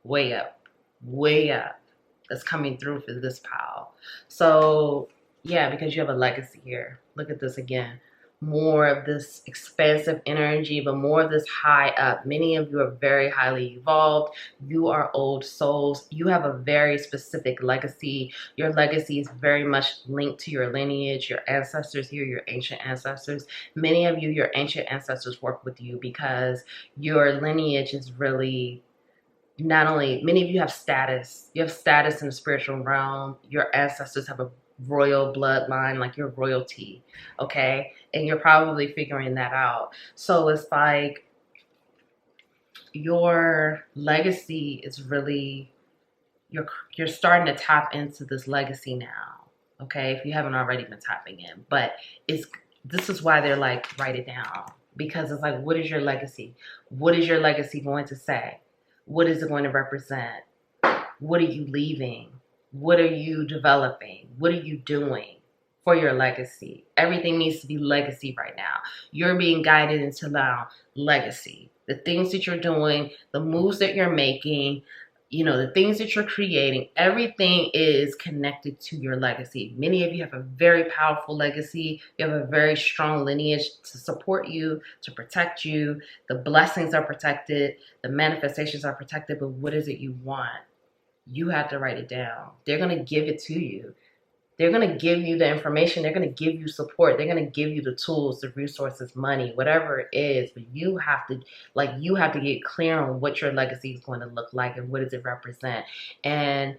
way up, way up. That's coming through for this pile. So yeah, because you have a legacy here. Look at this again. More of this expansive energy, but more of this high up. Many of you are very highly evolved. You are old souls. You have a very specific legacy. Your legacy is very much linked to your lineage, your ancestors here, your ancient ancestors. Many of you, your ancient ancestors work with you because your lineage is really, not only, many of you have status. You have status in the spiritual realm. Your ancestors have a royal bloodline, like you're royalty, okay? And you're probably figuring that out. So it's like your legacy is really, you're starting to tap into this legacy now, okay? If you haven't already been tapping in. But this is why they're like, write it down. Because it's like, what is your legacy? What is your legacy going to say? What is it going to represent? What are you leaving? What are you developing? What are you doing for your legacy? Everything needs to be legacy right now. You're being guided into now legacy. The things that you're doing, the moves that you're making, the things that you're creating, everything is connected to your legacy. Many of you have a very powerful legacy. You have a very strong lineage to support you, to protect you. The blessings are protected. The manifestations are protected. But what is it you want? You have to write it down. They're going to give it to you. They're going to give you the information. They're going to give you support. They're going to give you the tools, the resources, money, whatever it is. But you have to get clear on what your legacy is going to look like and what does it represent. And,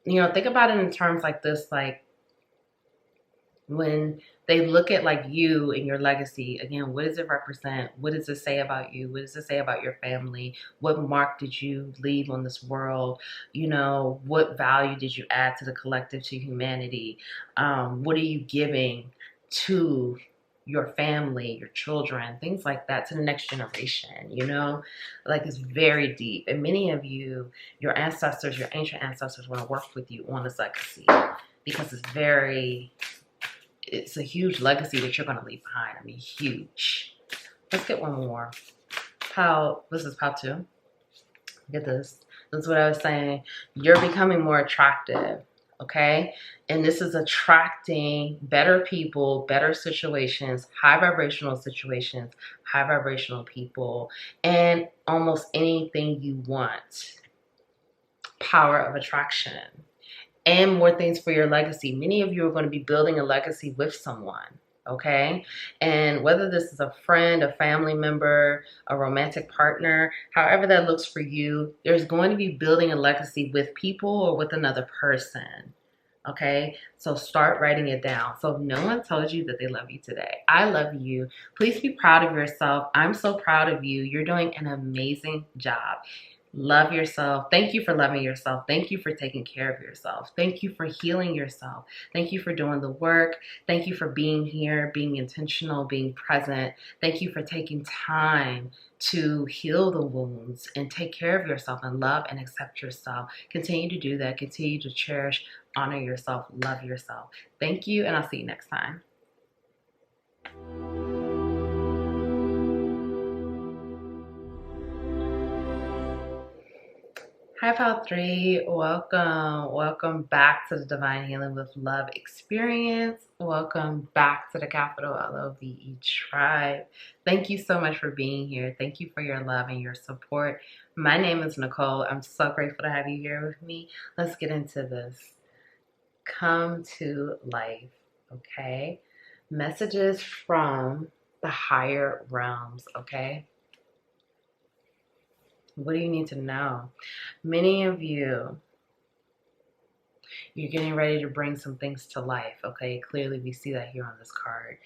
think about it in terms like this, like when they look at like you and your legacy, again, what does it represent? What does it say about you? What does it say about your family? What mark did you leave on this world? What value did you add to the collective, to humanity? What are you giving to your family, your children, things like that, to the next generation, like it's very deep. And many of you, your ancestors, your ancient ancestors want to work with you on this legacy because it's a huge legacy that you're going to leave behind. I mean, huge. Let's get one more. This is pile 2. Look at this. This is what I was saying. You're becoming more attractive, okay? And this is attracting better people, better situations, high vibrational situations, high vibrational people, and almost anything you want. Power of attraction. And more things for your legacy. Many of you are going to be building a legacy with someone, okay? And whether this is a friend, a family member, a romantic partner, however that looks for you, there's going to be building a legacy with people or with another person, okay? So start writing it down. So if no one told you that they love you today, I love you. Please be proud of yourself. I'm so proud of you. You're doing an amazing job. Love yourself. Thank you for loving yourself. Thank you for taking care of yourself. Thank you for healing yourself. Thank you for doing the work. Thank you for being here, being intentional, being present. Thank you for taking time to heal the wounds and take care of yourself and love and accept yourself. Continue to do that. Continue to cherish, honor yourself, love yourself. Thank you, and I'll see you next time. Hi, Pile 3. Welcome back to the Divine Healing with Love experience. Welcome back to the capital LOVE tribe. Thank you so much for being here. Thank you for your love and your support. My name is Nicole. I'm so grateful to have you here with me. Let's get into this. Come to life, okay? Messages from the higher realms, okay? What do you need to know? Many of you, you're getting ready to bring some things to life, okay? Clearly, we see that here on this card.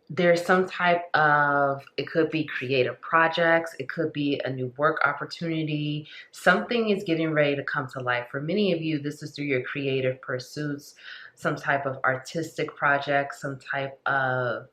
There's some type of, it could be creative projects, it could be a new work opportunity. Something is getting ready to come to life. For many of you, this is through your creative pursuits, some type of artistic project, some type of,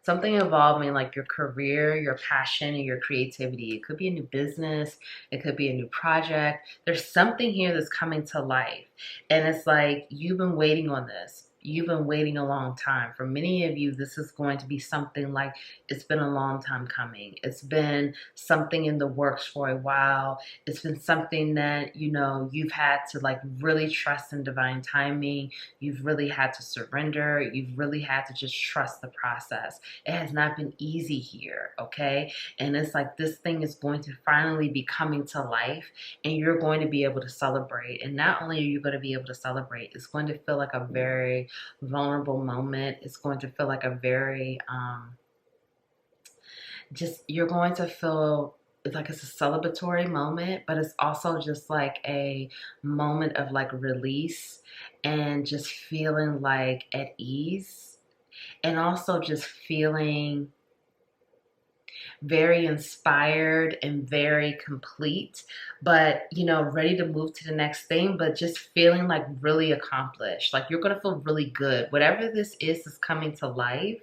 something involving like your career, your passion, and your creativity. It could be a new business. It could be a new project. There's something here that's coming to life. And it's like, you've been waiting on this. you've been waiting a long time. For many of you, this is going to be something like it's been a long time coming. It's been something in the works for a while. It's been something that, you know, you've had to like really trust in divine timing. You've really had to surrender. You've really had to just trust the process. It has not been easy here, okay? And it's like this thing is going to finally be coming to life, and you're going to be able to celebrate. And not only are you going to be able to celebrate, it's going to feel like a very vulnerable moment. It's going to feel like a very you're going to feel like it's a celebratory moment, but it's also just like a moment of like release and just feeling like at ease, and also just feeling very inspired and very complete, but you know, ready to move to the next thing, but just feeling like really accomplished. Like you're gonna feel really good. Whatever this is coming to life,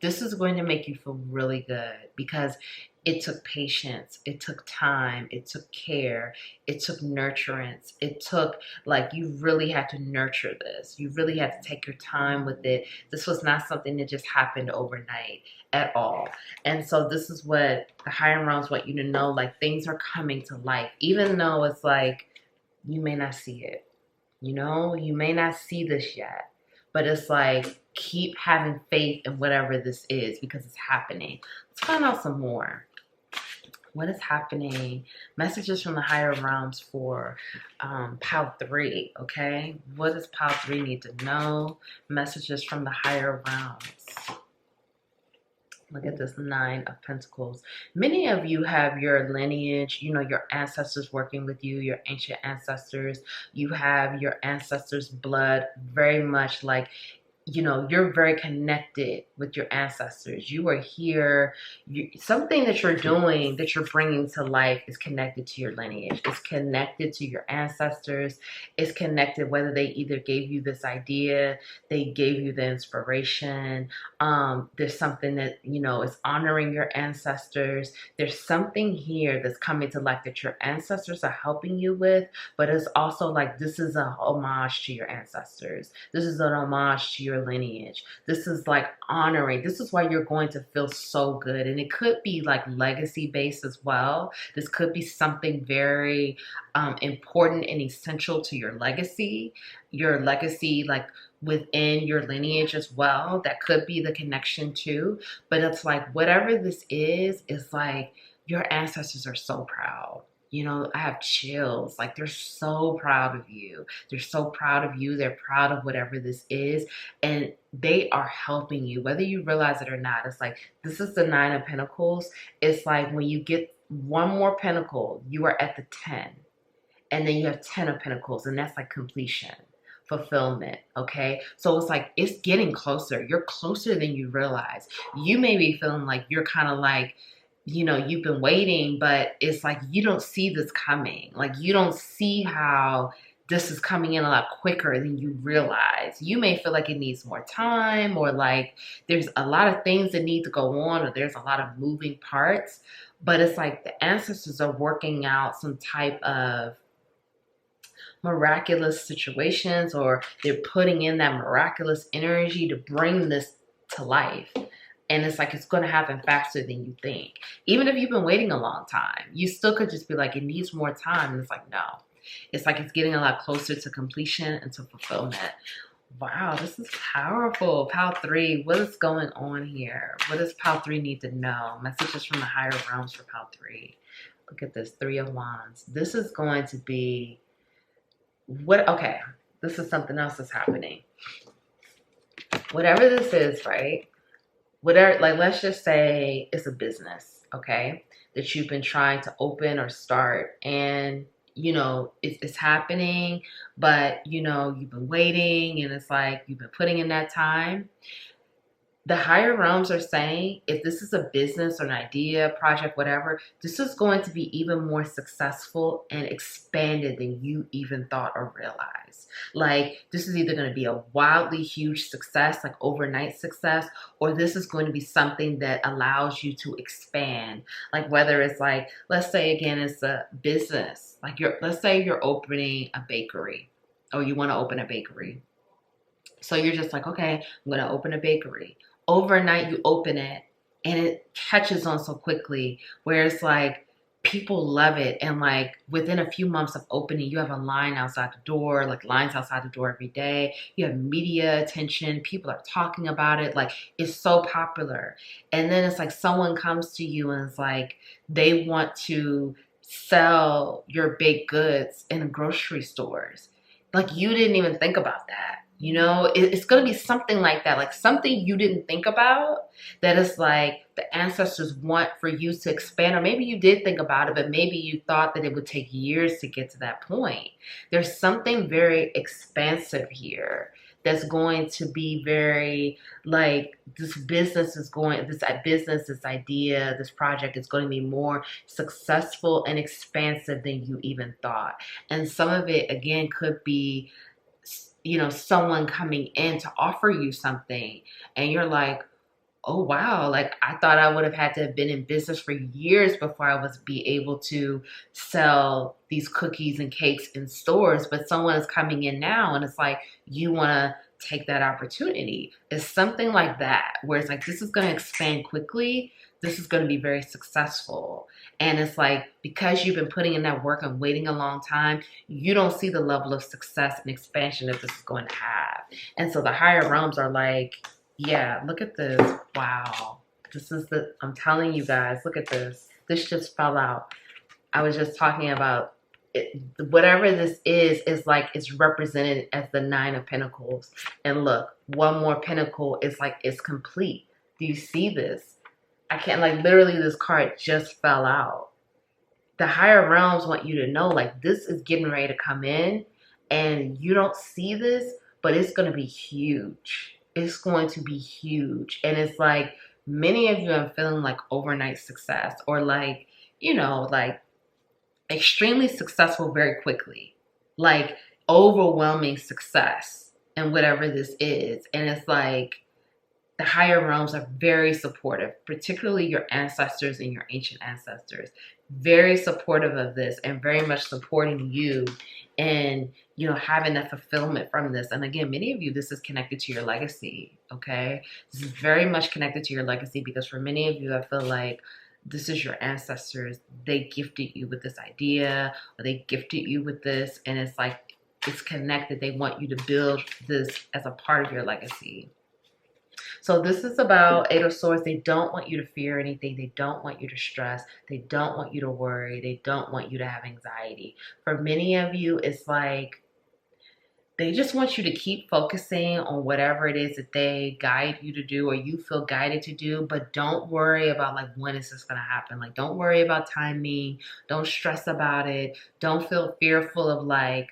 this is going to make you feel really good, because it took patience, it took time, it took care, it took nurturance, it took, like, you really had to nurture this. You really had to take your time with it. This was not something that just happened overnight at all. And so this is what the higher realms want you to know, like things are coming to life, even though it's like you may not see it. You know, you may not see this yet, but it's like keep having faith in whatever this is, because it's happening. Let's find out some more. What is happening? Messages from the higher realms for Pile 3, okay? What does Pile 3 need to know? Messages from the higher realms. Look at this 9 of Pentacles. Many of you have your lineage, you know, your ancestors working with you, your ancient ancestors. You have your ancestors' blood very much like, you know, you're very connected with your ancestors. You are here. Something that you're doing, that you're bringing to life, is connected to your lineage. It's connected to your ancestors. It's connected, whether they either gave you this idea, they gave you the inspiration. There's something that, you know, is honoring your ancestors. There's something here that's coming to life that your ancestors are helping you with, but it's also like this is a homage to your ancestors. This is an homage to your lineage. This is like honoring. This is why you're going to feel so good. And it could be like legacy based as well. This could be something very important and essential to your legacy like within your lineage as well. That could be the connection too. But it's like whatever this is like your ancestors are so proud. You know, I have chills. Like they're so proud of you. They're so proud of you. They're proud of whatever this is. And they are helping you, whether you realize it or not. It's like, this is the 9 of Pentacles. It's like when you get one more pentacle, you are at the 10. And then you have 10 of Pentacles. And that's like completion, fulfillment. Okay. So it's like, it's getting closer. You're closer than you realize. You may be feeling like you're kind of like, you know, you've been waiting, but it's like you don't see this coming. Like you don't see how this is coming in a lot quicker than you realize. You may feel like it needs more time, or like there's a lot of things that need to go on, or there's a lot of moving parts. But it's like the ancestors are working out some type of miraculous situations, or they're putting in that miraculous energy to bring this to life. And it's like it's going to happen faster than you think. Even if you've been waiting a long time, you still could just be like, it needs more time. And it's like, no. It's like it's getting a lot closer to completion and to fulfillment. Wow, this is powerful. Pile 3, what is going on here? What does Pile 3 need to know? Messages from the higher realms for Pile 3. Look at this, 3 of Wands. This is going to be... Okay, this is something else that's happening. Whatever this is, right? Whatever, like, let's just say it's a business, okay, that you've been trying to open or start, and you know it's happening, but you know you've been waiting, and it's like you've been putting in that time. The higher realms are saying if this is a business or an idea, project, whatever, this is going to be even more successful and expanded than you even thought or realized. Like this is either going to be a wildly huge success, like overnight success, or this is going to be something that allows you to expand. Like whether it's like, let's say again, it's a business. Like let's say you're opening a bakery, or you want to open a bakery. So you're just like, okay, I'm going to open a bakery. Overnight, you open it and it catches on so quickly where it's like people love it. And like within a few months of opening, you have a line outside the door, like lines outside the door every day. You have media attention. People are talking about it. Like it's so popular. And then it's like someone comes to you and it's like they want to sell your baked goods in grocery stores. Like you didn't even think about that. You know, it's going to be something like that, like something you didn't think about that is like the ancestors want for you to expand. Or maybe you did think about it, but maybe you thought that it would take years to get to that point. There's something very expansive here that's going to be very like this business, this idea, this project is going to be more successful and expansive than you even thought. And some of it, again, could be, you know, someone coming in to offer you something and you're like, oh wow, like I thought I would have had to have been in business for years before I was be able to sell these cookies and cakes in stores, but someone is coming in now and it's like you want to take that opportunity. It's something like that where it's like this is going to expand quickly, this is going to be very successful. And it's like because you've been putting in that work and waiting a long time, you don't see the level of success and expansion that this is going to have. And so the higher realms are like, yeah, look at this. Wow. This is I'm telling you guys, look at this. This just fell out. I was just talking about it, whatever this is like it's represented as the 9 of Pentacles. And look, one more pentacle is like it's complete. Do you see this? I can't, like literally this card just fell out. The higher realms want you to know like this is getting ready to come in and you don't see this, but it's going to be huge. It's going to be huge. And it's like many of you are feeling like overnight success or like, you know, like extremely successful very quickly, like overwhelming success in whatever this is. And it's like the higher realms are very supportive, particularly your ancestors and your ancient ancestors, very supportive of this and very much supporting you and, you know, having that fulfillment from this. And again, many of you, this is connected to your legacy, okay? This is very much connected to your legacy because for many of you, I feel like this is your ancestors. They gifted you with this idea or they gifted you with this. And it's like, it's connected. They want you to build this as a part of your legacy. So this is about 8 of Swords. They don't want you to fear anything. They don't want you to stress. They don't want you to worry. They don't want you to have anxiety. For many of you, it's like they just want you to keep focusing on whatever it is that they guide you to do or you feel guided to do, but don't worry about like when is this going to happen. Like don't worry about timing. Don't stress about it. Don't feel fearful of like,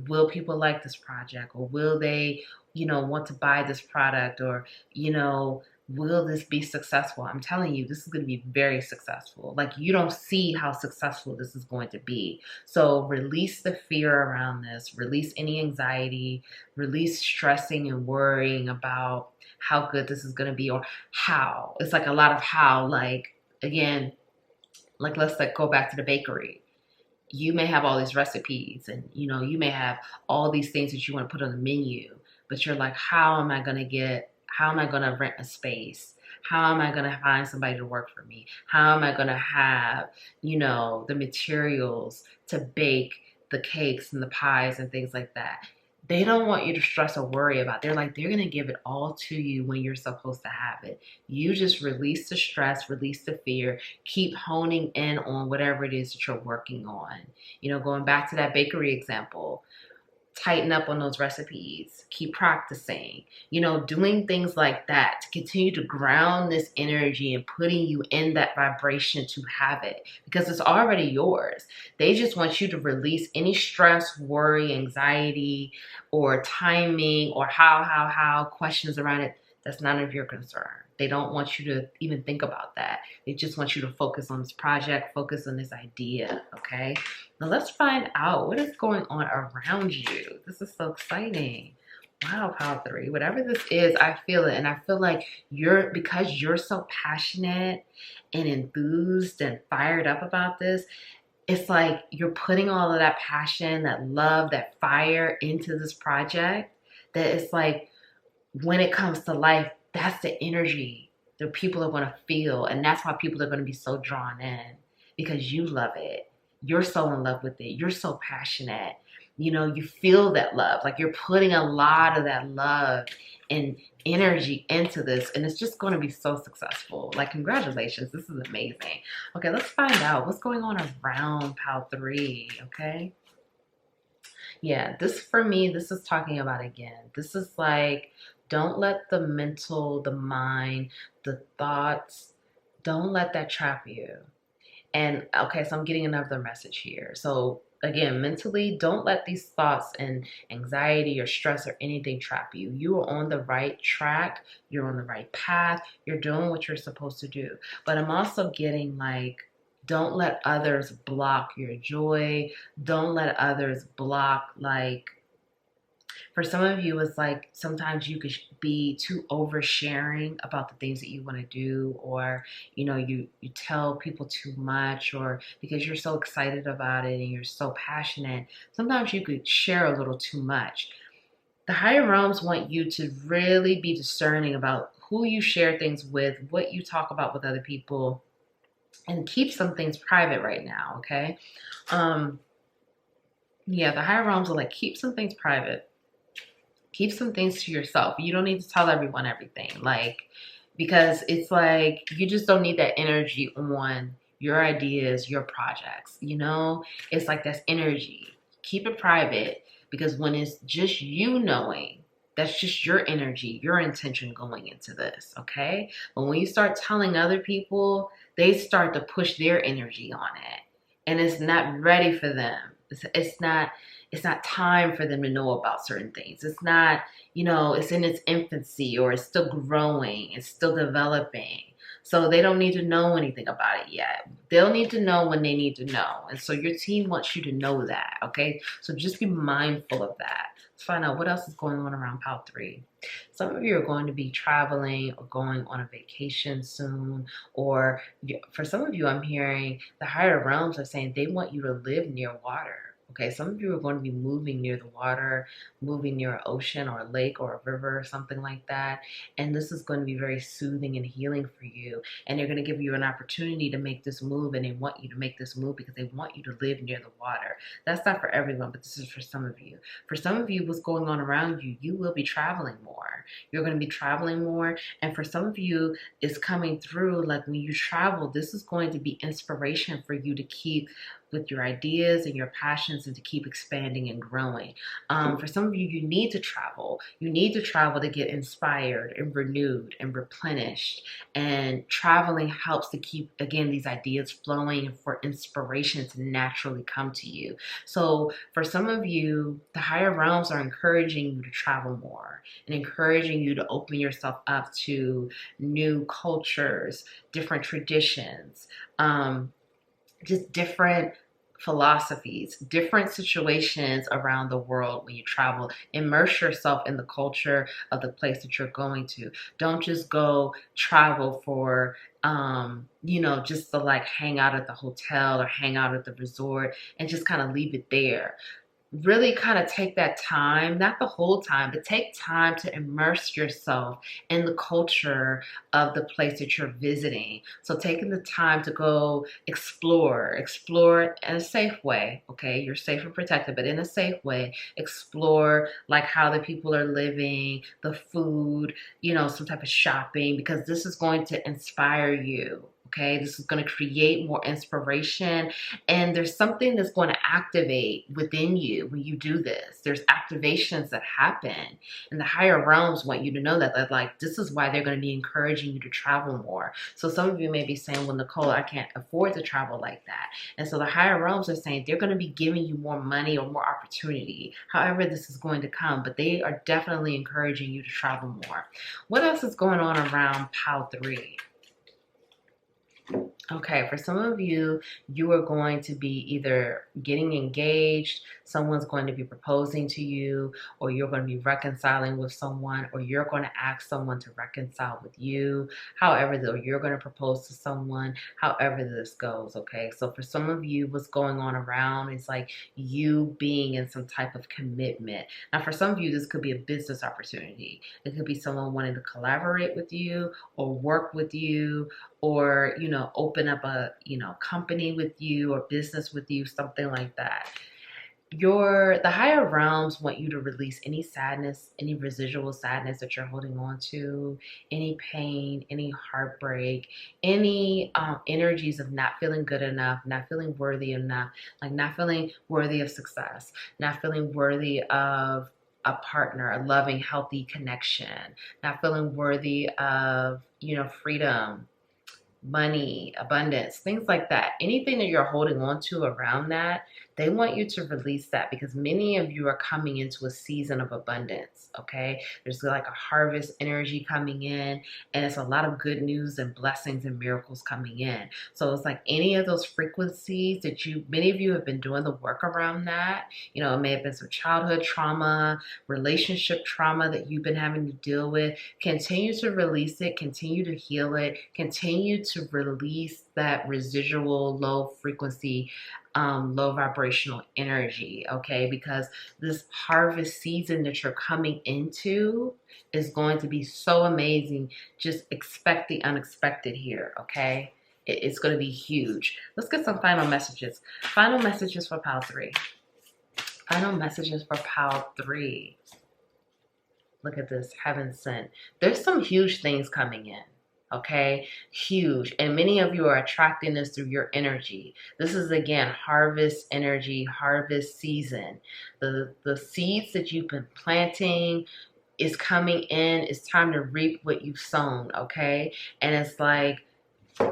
will people like this project or will they, you know, want to buy this product or, you know, will this be successful? I'm telling you, this is going to be very successful. Like you don't see how successful this is going to be. So release the fear around this, release any anxiety, release stressing and worrying about how good this is going to be or how. It's like a lot of how, like, again, like let's like go back to the bakery. You may have all these recipes and, you know, you may have all these things that you want to put on the menu, but you're like, how am I going to rent a space? How am I going to find somebody to work for me? How am I going to have, you know, the materials to bake the cakes and the pies and things like that? They don't want you to stress or worry about it. They're like, they're going to give it all to you when you're supposed to have it. You just release the stress, release the fear, keep honing in on whatever it is that you're working on. You know, going back to that bakery example, tighten up on those recipes, keep practicing, you know, doing things like that to continue to ground this energy and putting you in that vibration to have it because it's already yours. They just want you to release any stress, worry, anxiety, or timing or how questions around it. That's none of your concern. They don't want you to even think about that. They just want you to focus on this project, focus on this idea, okay? Now let's find out what is going on around you. This is so exciting. Wow, Power 3. Whatever this is, I feel it. And I feel like because you're so passionate and enthused and fired up about this, it's like you're putting all of that passion, that love, that fire into this project that it's like, when it comes to life, that's the energy that people are going to feel. And that's why people are going to be so drawn in, because you love it. You're so in love with it. You're so passionate. You know, you feel that love. Like you're putting a lot of that love and energy into this. And it's just going to be so successful. Like, congratulations. This is amazing. Okay, let's find out what's going on around Pal 3. Okay. Yeah, this for me, this is talking about again. This is like, don't let the mental, the mind, the thoughts, don't let that trap you. And okay, so I'm getting another message here. So again, mentally, don't let these thoughts and anxiety or stress or anything trap you. You are on the right track. You're on the right path. You're doing what you're supposed to do. But I'm also getting like, don't let others block your joy. Don't let others block, like, for some of you, it's like sometimes you could be too oversharing about the things that you want to do, or you tell people too much, or because you're so excited about it and you're so passionate, sometimes you could share a little too much. The higher realms want you to really be discerning about who you share things with, what you talk about with other people, and keep some things private right now. Okay. um yeah, the higher realms are like, keep some things private. Keep some things to yourself. You don't need to tell everyone everything. Like, because it's like, you just don't need that energy on your ideas, your projects. It's like, that's energy. Keep it private, because when it's just you knowing, that's just your energy, your intention going into this, okay? But when you start telling other people, they start to push their energy on it, and it's not ready for them. It's not time for them to know about certain things. It's not, it's in its infancy, or it's still growing, it's still developing. So they don't need to know anything about it yet. They'll need to know when they need to know. And so your team wants you to know that, okay? So just be mindful of that. Let's find out what else is going on around Pal 3. Some of you are going to be traveling or going on a vacation soon. Or for some of you, I'm hearing the higher realms are saying they want you to live near water. Okay, some of you are going to be moving near the water, moving near an ocean or a lake or a river or something like that. And this is going to be very soothing and healing for you. And they're going to give you an opportunity to make this move, and they want you to make this move because they want you to live near the water. That's not for everyone, but this is for some of you. For some of you, what's going on around you, you will be traveling more. You're going to be traveling more. And for some of you, it's coming through like, when you travel, this is going to be inspiration for you to keep with your ideas and your passions, and to keep expanding and growing. For some of you, you need to travel. You need to travel to get inspired and renewed and replenished. And traveling helps to keep, again, these ideas flowing, and for inspiration to naturally come to you. So for some of you, the higher realms are encouraging you to travel more, and encouraging you to open yourself up to new cultures, different traditions, just different philosophies, different situations around the world. When you travel, immerse yourself in the culture of the place that you're going to. Don't just go travel for just to like hang out at the hotel or hang out at the resort and just kind of leave it there. Really kind of take that time, not the whole time, but take time to immerse yourself in the culture of the place that you're visiting. So taking the time to go explore in a safe way, okay? You're safe and protected, but in a safe way. Explore like how the people are living, the food, some type of shopping, because this is going to inspire you. Okay, this is going to create more inspiration, and there's something that's going to activate within you when you do this. There's activations that happen, and the higher realms want you to know that like, this is why they're going to be encouraging you to travel more. So some of you may be saying, well, Nicole, I can't afford to travel like that. And so the higher realms are saying they're going to be giving you more money or more opportunity, however this is going to come, but they are definitely encouraging you to travel more. What else is going on around Pal 3? Okay, for some of you, you are going to be either getting engaged, someone's going to be proposing to you, or you're going to be reconciling with someone, or you're going to ask someone to reconcile with you. However, though, you're going to propose to someone, however this goes, okay? So for some of you, what's going on around is like you being in some type of commitment. Now, for some of you, this could be a business opportunity. It could be someone wanting to collaborate with you or work with you, or open up a company with you or business with you, something like that. The higher realms want you to release any sadness, any residual sadness that you're holding on to, any pain, any heartbreak, any energies of not feeling good enough, not feeling worthy enough, like not feeling worthy of success, not feeling worthy of a partner, a loving, healthy connection, not feeling worthy of freedom, money, abundance, things like that. Anything that you're holding on to around that, they want you to release that, because many of you are coming into a season of abundance, okay? There's like a harvest energy coming in, and it's a lot of good news and blessings and miracles coming in. So it's like any of those frequencies that many of you have been doing the work around that. It may have been some childhood trauma, relationship trauma that you've been having to deal with. Continue to release it, continue to heal it, continue to release that residual low frequency, low vibrational energy, okay? Because this harvest season that you're coming into is going to be so amazing. Just expect the unexpected here, okay? It's going to be huge. Let's get some final messages. Final messages for Pile 3. Final messages for Pile 3. Look at this, heaven sent. There's some huge things coming in, okay? Huge. And many of you are attracting this through your energy. This is, again, harvest energy, harvest season. The seeds that you've been planting is coming in. It's time to reap what you've sown, okay? And it's like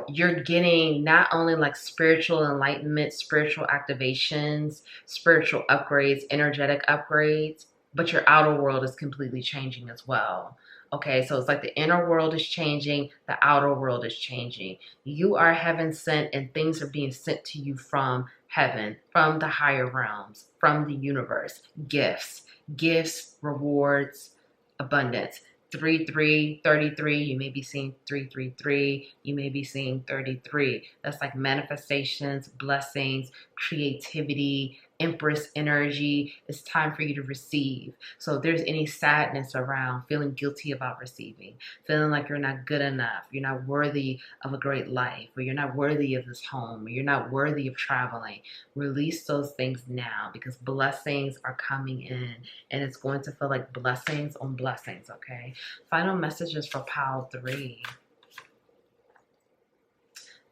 you're getting not only like spiritual enlightenment, spiritual activations, spiritual upgrades, energetic upgrades, but your outer world is completely changing as well. Okay, so it's like the inner world is changing, the outer world is changing. You are heaven sent, and things are being sent to you from heaven, from the higher realms, from the universe. Gifts, rewards, abundance. 3333, you may be seeing 333, you may be seeing 33. That's like manifestations, blessings, creativity, empress energy. It's time for you to receive. So if there's any sadness around, feeling guilty about receiving, feeling like you're not good enough, you're not worthy of a great life, or you're not worthy of this home, or you're not worthy of traveling, release those things now, because blessings are coming in, and it's going to feel like blessings on blessings, okay? Final messages for Pile 3.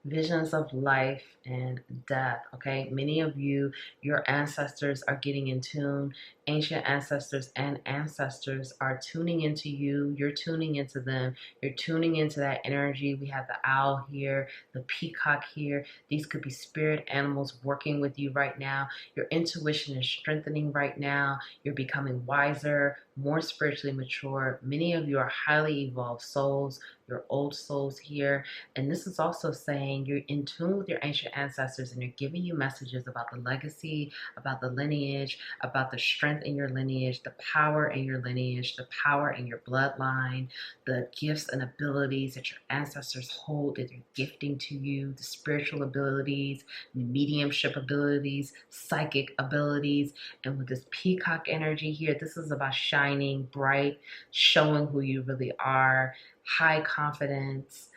Visions of life and death, okay? Many of you, your ancestors are getting in tune. Ancient ancestors and ancestors are tuning into you. You're tuning into them. You're tuning into that energy. We have the owl here, the peacock here. These could be spirit animals working with you right now. Your intuition is strengthening right now. You're becoming wiser, more spiritually mature. Many of you are highly evolved souls. Your old souls here. And this is also saying you're in tune with your ancient ancestors, and they're giving you messages about the legacy, about the lineage, about the strength in your lineage, the power in your lineage, the power in your bloodline, the gifts and abilities that your ancestors hold, that they're gifting to you, the spiritual abilities, mediumship abilities, psychic abilities. And with this peacock energy here, this is about shining bright, showing who you really are, high confidence,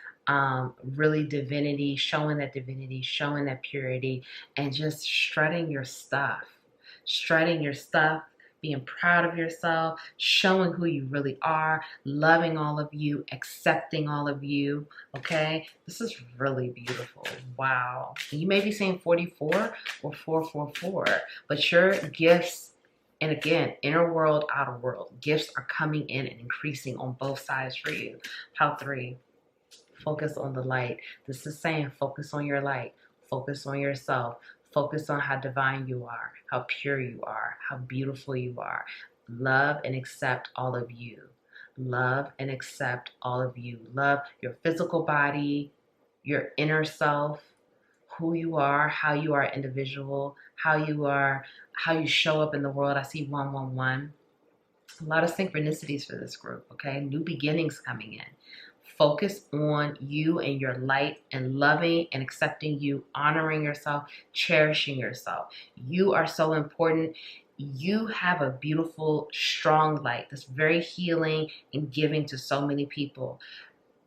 really divinity, showing that purity, and just strutting your stuff, being proud of yourself, showing who you really are, loving all of you, accepting all of you, okay? This is really beautiful. Wow. You may be saying 44 or 444, but your gifts, and again, inner world, outer world, gifts are coming in and increasing on both sides for you. Pile 3, focus on the light. This is saying focus on your light, focus on yourself, focus on how divine you are, how pure you are, how beautiful you are. Love and accept all of you. Love and accept all of you. Love your physical body, your inner self, who you are, how you are individual, how you show up in the world. I see 111. A lot of synchronicities for this group, okay? New beginnings coming in. Focus on you and your light and loving and accepting you, honoring yourself, cherishing yourself. You are so important. You have a beautiful, strong light that's very healing and giving to so many people.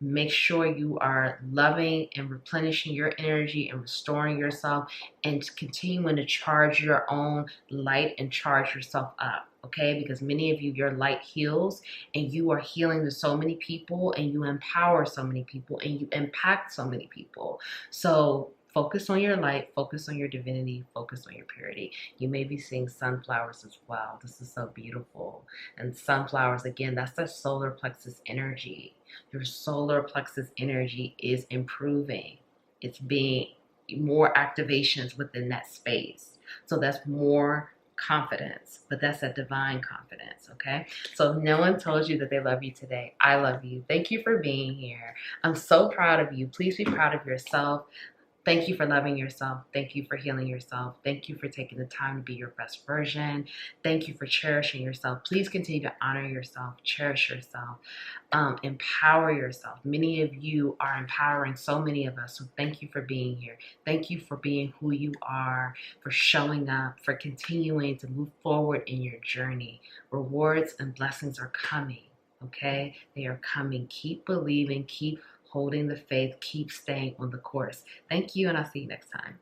Make sure you are loving and replenishing your energy and restoring yourself and continuing to charge your own light and charge yourself up, okay? Because many of you, your light heals and you are healing to so many people and you empower so many people and you impact so many people. So focus on your light, focus on your divinity, focus on your purity. You may be seeing sunflowers as well. This is so beautiful. And sunflowers, again, that's the solar plexus energy. Your solar plexus energy is improving. It's being more activations within that space. So that's more confidence, but that's a divine confidence, okay? So if no one told you that they love you today, I love you. Thank you for being here. I'm so proud of you. Please be proud of yourself. Thank you for loving yourself. Thank you for healing yourself. Thank you for taking the time to be your best version. Thank you for cherishing yourself. Please continue to honor yourself, cherish yourself, empower yourself. Many of you are empowering so many of us. So thank you for being here. Thank you for being who you are, for showing up, for continuing to move forward in your journey. Rewards and blessings are coming, okay? They are coming. Keep believing, keep holding the faith, keep staying on the course. Thank you, and I'll see you next time.